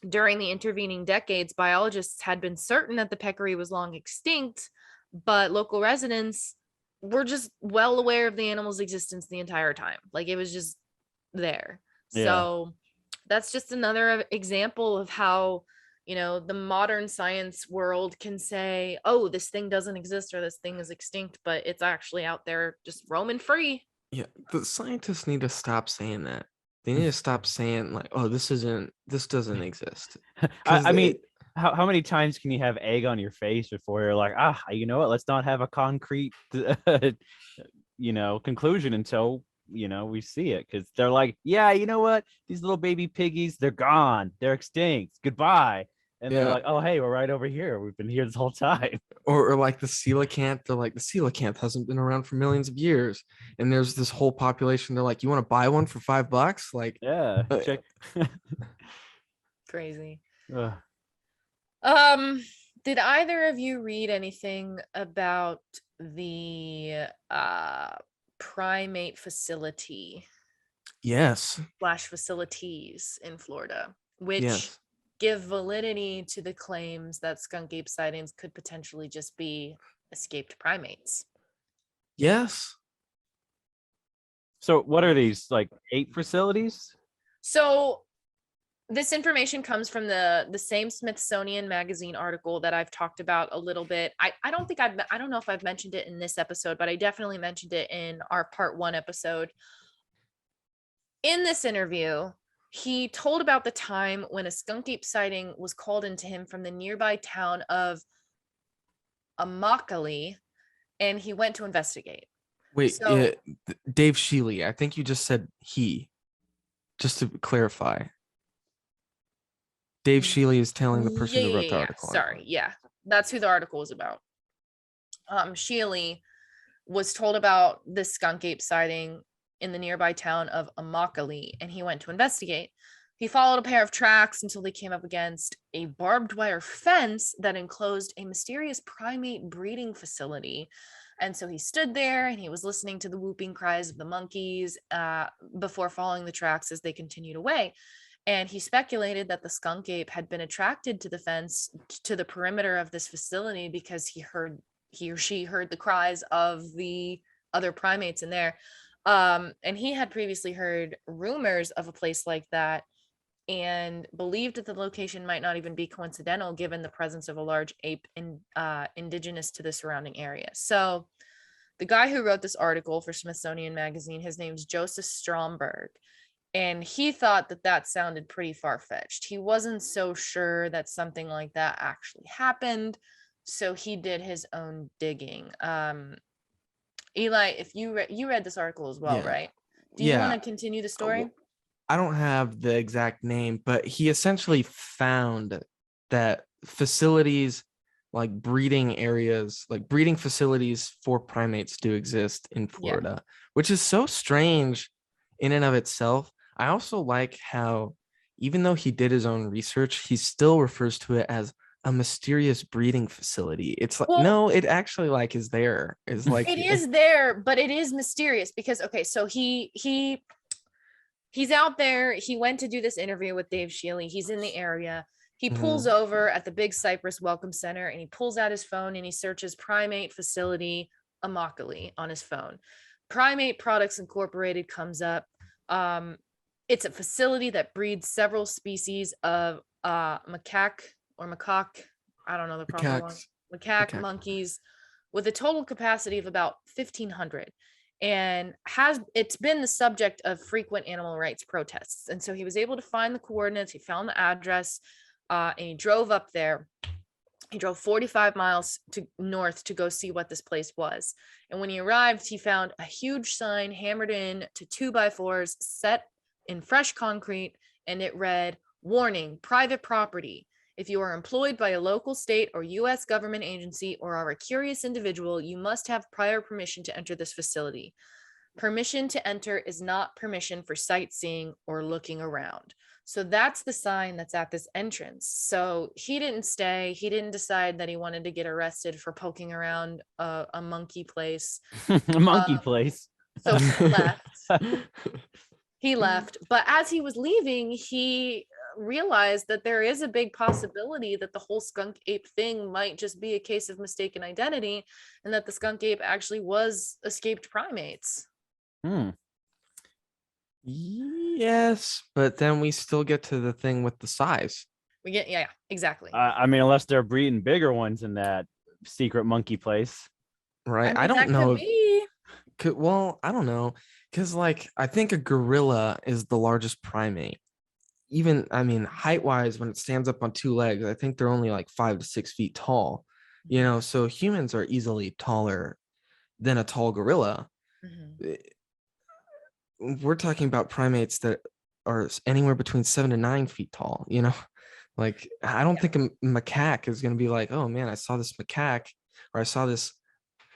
during the intervening decades, biologists had been certain that the peccary was long extinct, but local residents were just well aware of the animal's existence the entire time. Like, it was just there. Yeah. So that's just another example of how, you know, the modern science world can say, oh, this thing doesn't exist or this thing is extinct, but it's actually out there just roaming free. Yeah, the scientists need to stop saying that. They need to stop saying like, oh, this doesn't exist. I mean, how many times can you have egg on your face before you're like, you know what, let's not have a concrete conclusion until we see it, because they're like, yeah, you know what, these little baby piggies, they're gone, they're extinct, goodbye. And they're like, oh, hey, we're right over here, we've been here this whole time. Or like the coelacanth, they're like, the coelacanth hasn't been around for millions of years, and there's this whole population, they're like, you want to buy one for $5? Like, yeah, check. Crazy. Ugh. Did either of you read anything about the primate facility yes / facilities in Florida, which yes give validity to the claims that skunk ape sightings could potentially just be escaped primates? yes So what are these, like, ape facilities? So This information comes from the same Smithsonian Magazine article that I've talked about a little bit. I don't think I don't know if I've mentioned it in this episode, but I definitely mentioned it in our part 1 episode. In this interview, he told about the time when a skunk ape sighting was called into him from the nearby town of Immokalee, and he went to investigate. Wait, So Dave Shealy. I think you just said he. Just to clarify. Dave Shealy is telling the person who wrote the article. Sorry, yeah, that's who the article was about. Shealy was told about this skunk ape sighting in the nearby town of Immokalee, and he went to investigate. He followed a pair of tracks until they came up against a barbed wire fence that enclosed a mysterious primate breeding facility. And so he stood there and he was listening to the whooping cries of the monkeys before following the tracks as they continued away. And he speculated that the skunk ape had been attracted to the fence, to the perimeter of this facility, because he or she heard the cries of the other primates in there. And he had previously heard rumors of a place like that and believed that the location might not even be coincidental given the presence of a large ape indigenous to the surrounding area. So the guy who wrote this article for Smithsonian Magazine, his name's Joseph Stromberg. And he thought that that sounded pretty far-fetched. He wasn't so sure that something like that actually happened. So he did his own digging. Eli, if you read this article as well, Yeah. right? Do you want to continue the story? I don't have the exact name, but he essentially found that facilities like breeding areas, like breeding facilities for primates do exist in Florida, which is so strange in and of itself. I also like how, even though he did his own research, he still refers to it as a mysterious breeding facility. It's like, Well, no, it actually like is there. It's like it is there, but it is mysterious because, okay, so he's out there. He went to do this interview with Dave Shealy. He's in the area. He pulls over at the Big Cypress Welcome Center and he pulls out his phone and he searches primate facility Immokalee on his phone. Primate Products Incorporated comes up. It's a facility that breeds several species of macaque. I don't know the proper one. Macaque monkeys with a total capacity of about 1,500. And it's been the subject of frequent animal rights protests. And so he was able to find the coordinates, he found the address, and he drove up there. He drove 45 miles north to go see what this place was. And when he arrived, he found a huge sign hammered in to 2x4s set in fresh concrete, and it read, "Warning, private property. If you are employed by a local, state, or U.S. government agency or are a curious individual, you must have prior permission to enter this facility. Permission to enter is not permission for sightseeing or looking around." So that's the sign that's at this entrance. So he didn't stay. He didn't decide that he wanted to get arrested for poking around a monkey place. A monkey place. So he left. But as he was leaving, he realized that there is a big possibility that the whole skunk ape thing might just be a case of mistaken identity, and that the skunk ape actually was escaped primates. Yes, but then we still get to the thing with the size. Yeah, exactly. I mean, unless they're breeding bigger ones in that secret monkey place, right? I don't know. Well, I don't know, because like I think a gorilla is the largest primate. Even, I mean, height wise, when it stands up on 2 legs, I think they're only like 5 to 6 feet tall. You know, so humans are easily taller than a tall gorilla. We're talking about primates that are anywhere between 7 to 9 feet tall, you know, like I don't think a macaque is going to be like, oh man, I saw this macaque, or I saw this,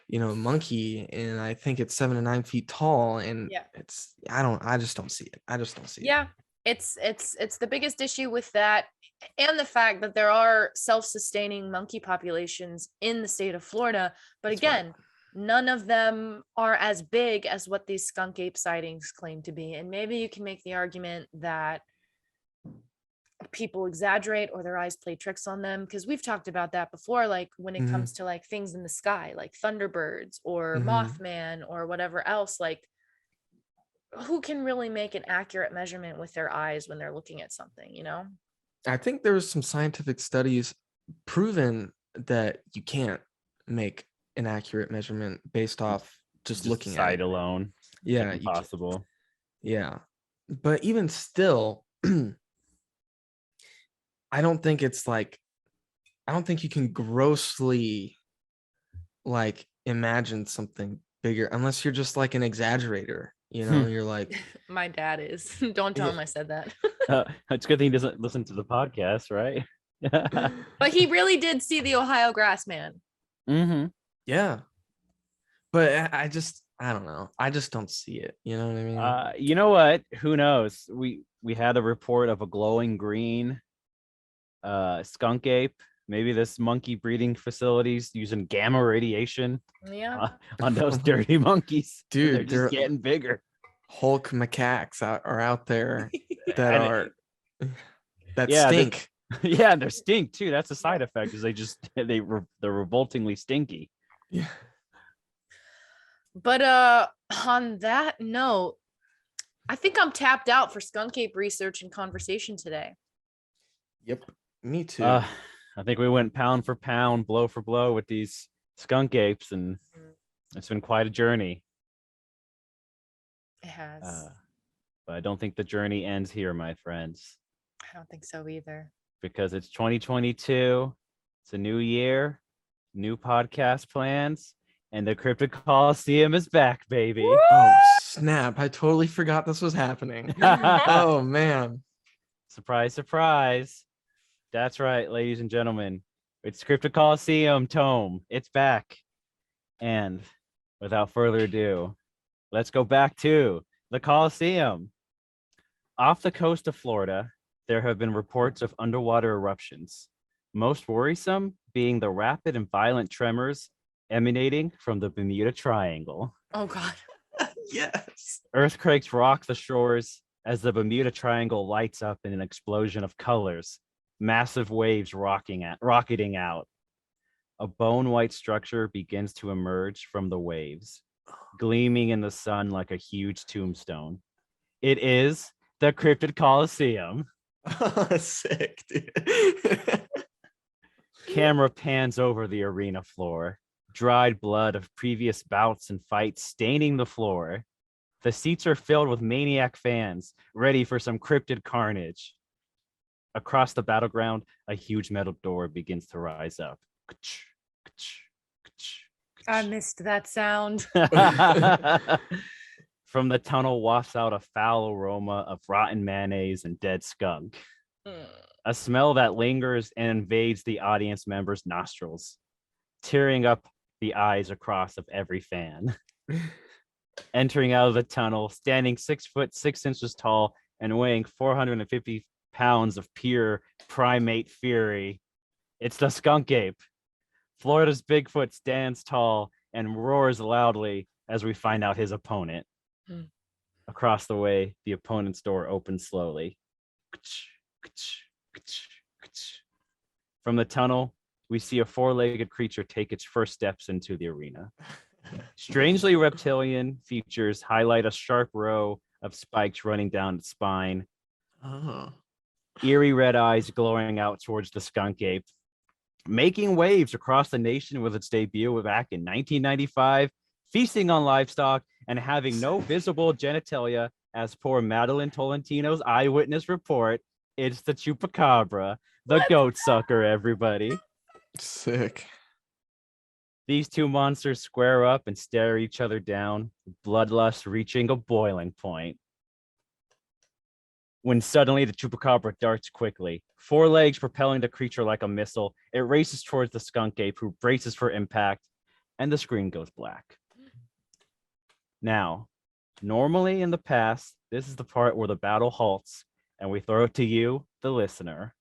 you know, monkey, and I think it's 7 to 9 feet tall. And it's, I just don't see it. Yeah. It's the biggest issue with that, and the fact that there are self-sustaining monkey populations in the state of Florida. But again, none of them are as big as what these skunk ape sightings claim to be. And maybe you can make the argument that people exaggerate or their eyes play tricks on them, because we've talked about that before, like when it comes to like things in the sky like thunderbirds or Mothman or whatever else. Like who can really make an accurate measurement with their eyes when they're looking at something, you know? I think there's some scientific studies proven that you can't make an accurate measurement based off just looking at sight it. alone. Yeah, It's you can't- impossible. yeah. But even still, I don't think it's like, I don't think you can grossly like imagine something bigger unless you're just like an exaggerator, you know, you're like, My dad is. Don't tell Yeah. him I said that. It's a good thing he doesn't listen to the podcast, right? But he really did see the Ohio grass man. Mm-hmm. yeah. But I don't know. I just don't see it. You know what I mean? You know what? Who knows? We had a report of a glowing green skunk ape. Maybe this monkey breeding facilities using gamma radiation Yeah. on those dirty monkeys. Dude, They're just they're- getting bigger. Hulk macaques are out there that And- are that Yeah, stink. Yeah, and they're stink too. That's a side effect. Is they're revoltingly stinky. Yeah. But on that note, I think I'm tapped out for skunk ape research and conversation today. Yep. Me too. I think we went pound for pound, blow for blow with these skunk apes, and it's been quite a journey. It has. But I don't think the journey ends here, my friends, I don't think so either. because it's 2022. It's a new year, new podcast plans, and the Cryptid Coliseum is back, baby. Oh snap! I totally forgot this was happening. Oh man. Surprise, surprise. That's right, ladies and gentlemen. It's Cryptid Coliseum Tome. It's back. And without further ado, let's go back to the Coliseum. Off the coast of Florida, there have been reports of underwater eruptions, most worrisome being the rapid and violent tremors emanating from the Bermuda Triangle. Oh God. Yes. Earthquakes rock the shores as the Bermuda Triangle lights up in an explosion of colors, massive waves rocketing out. A bone-white structure begins to emerge from the waves, gleaming in the sun like a huge tombstone. It is the Cryptid Coliseum. Sick, dude. Camera pans over the arena floor, dried blood of previous bouts and fights staining the floor. The seats are filled with maniac fans, ready for some cryptid carnage. Across the battleground, a huge metal door begins to rise up. I missed that sound. From the tunnel wafts out a foul aroma of rotten mayonnaise and dead skunk. A smell that lingers and invades the audience members' nostrils, tearing up the eyes across of every fan. Entering out of the tunnel, standing 6 foot 6 inches tall and weighing 450 pounds of pure primate fury, it's the skunk ape. Florida's Bigfoot stands tall and roars loudly as we find out his opponent. Across the way, the opponent's door opens slowly. From the tunnel, we see a four-legged creature take its first steps into the arena. Strangely reptilian features highlight a sharp row of spikes running down its spine, Oh. eerie red eyes glowing out towards the skunk ape, making waves across the nation with its debut back in 1995, feasting on livestock and having no visible genitalia, as poor Madeline Tolentino's eyewitness report. It's the chupacabra, the goat sucker, everybody. Sick. These two monsters square up and stare each other down, bloodlust reaching a boiling point. When suddenly the chupacabra darts quickly, four legs propelling the creature like a missile. It races towards the skunk ape, who braces for impact, and the screen goes black. Now, normally in the past, this is the part where the battle halts, and we throw it to you, the listener.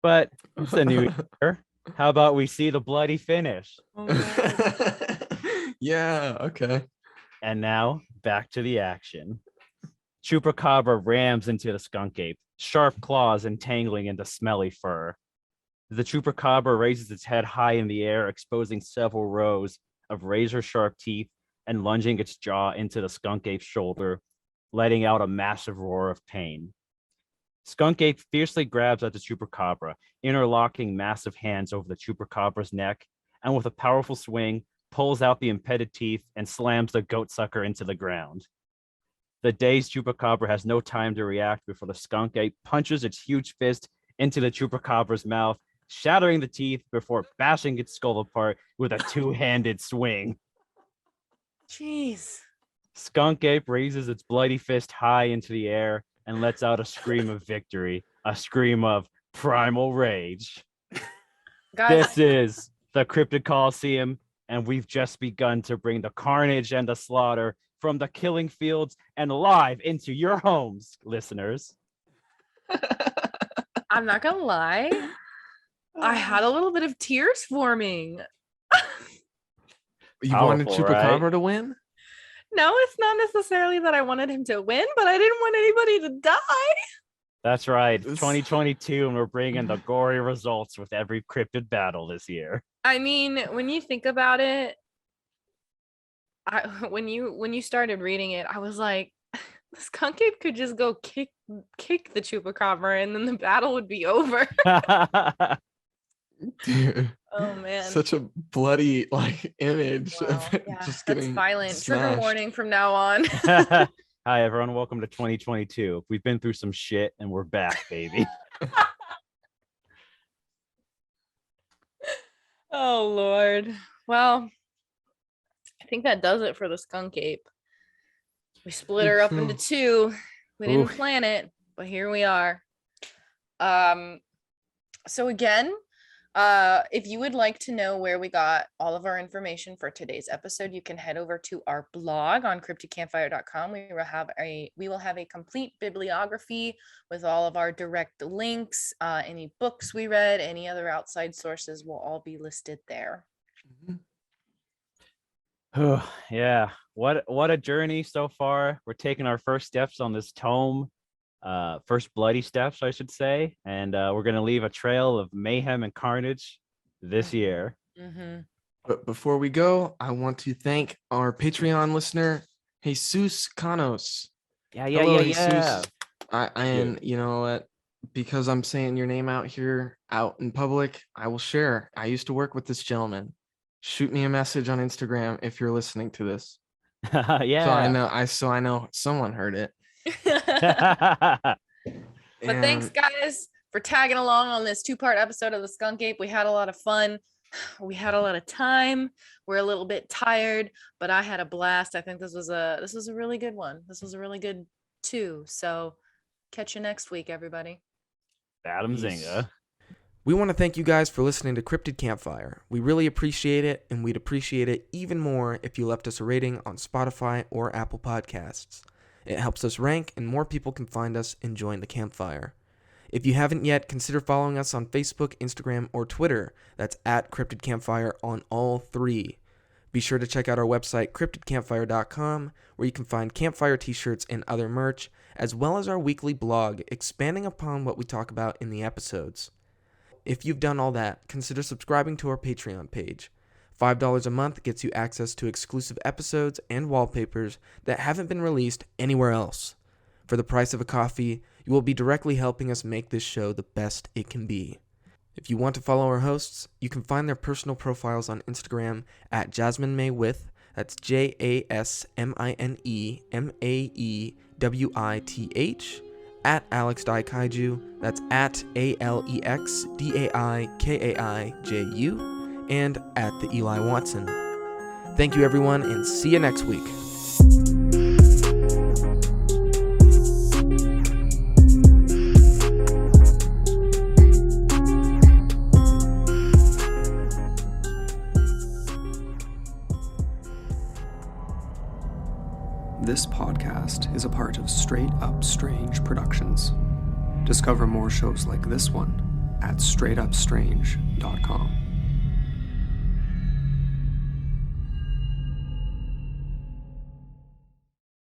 But it's a new year. How about we see the bloody finish? Yeah, okay. And now, back to the action. Chupacabra rams into the skunk ape, sharp claws entangling into smelly fur. The chupacabra raises its head high in the air, exposing several rows of razor-sharp teeth and lunging its jaw into the skunk ape's shoulder, letting out a massive roar of pain. Skunk Ape fiercely grabs at the chupacabra, interlocking massive hands over the chupacabra's neck, and with a powerful swing, pulls out the impeded teeth and slams the goat sucker into the ground. The dazed chupacabra has no time to react before the skunk ape punches its huge fist into the chupacabra's mouth, shattering the teeth before bashing its skull apart with a two-handed swing. Jeez. Skunk Ape raises its bloody fist high into the air and lets out a scream of victory, a scream of primal rage. Guys, This is the Cryptid Coliseum, and we've just begun to bring the carnage and the slaughter from the killing fields and live into your homes, listeners. I'm not gonna lie. I had a little bit of tears forming. You wanted Powerful, Chupacabra right? to win? No, it's not necessarily that I wanted him to win, but I didn't want anybody to die. That's right, This- 2022, and we're bringing the gory results with every cryptid battle this year. I mean, when you think about it, when you started reading it, I was like, the skunk ape could just go kick the chupacabra, and then the battle would be over. Dude, Oh man. such a bloody image Wow. of it Yeah, just that's getting violent. Trigger smashed. warning from now on. Hi, everyone. Welcome to 2022. We've been through some shit, and we're back, baby. Oh Lord. Well, I think that does it for the skunk ape. We split her up into two. We didn't Oof. plan it, but here we are. So again, if you would like to know where we got all of our information for today's episode, you can head over to our blog on cryptidcampfire.com. We will have a complete bibliography with all of our direct links, any books we read, any other outside sources will all be listed there. Yeah, what a journey so far. We're taking our first steps on this tome, first bloody steps, I should say, and we're gonna leave a trail of mayhem and carnage this year. Mm-hmm. But before we go, I want to thank our Patreon listener, Jesus Canos. Hello, Jesus. And you know what? Because I'm saying your name out here, out in public, I will share. I used to work with this gentleman. Shoot me a message on Instagram if you're listening to this. Yeah. So I know someone heard it. But thanks, And guys, for tagging along on this 2-part episode of the Skunk Ape. We had a lot of fun. We had a lot of time. We're a little bit tired, but I had a blast. I think this was a really good one. This was a really good 2. So catch you next week, everybody. Adam Peace. Zinga. We want to thank you guys for listening to Cryptid Campfire. We really appreciate it, and we'd appreciate it even more if you left us a rating on Spotify or Apple Podcasts. It helps us rank, and more people can find us and join the campfire. If you haven't yet, consider following us on Facebook, Instagram, or Twitter. That's at Cryptid Campfire on all 3. Be sure to check out our website, cryptidcampfire.com, where you can find campfire t-shirts and other merch, as well as our weekly blog, expanding upon what we talk about in the episodes. If you've done all that, consider subscribing to our Patreon page. $5 a month gets you access to exclusive episodes and wallpapers that haven't been released anywhere else. For the price of a coffee, you will be directly helping us make this show the best it can be. If you want to follow our hosts, you can find their personal profiles on Instagram at Jasmine May With, that's JasmineMaewith, at Alex Daikaiju, that's at AlexDaikaiju, and at the Eli Watson. Thank you, everyone, and see you next week. This podcast is a part of Straight Up Strange Productions. Discover more shows like this one at straightupstrange.com.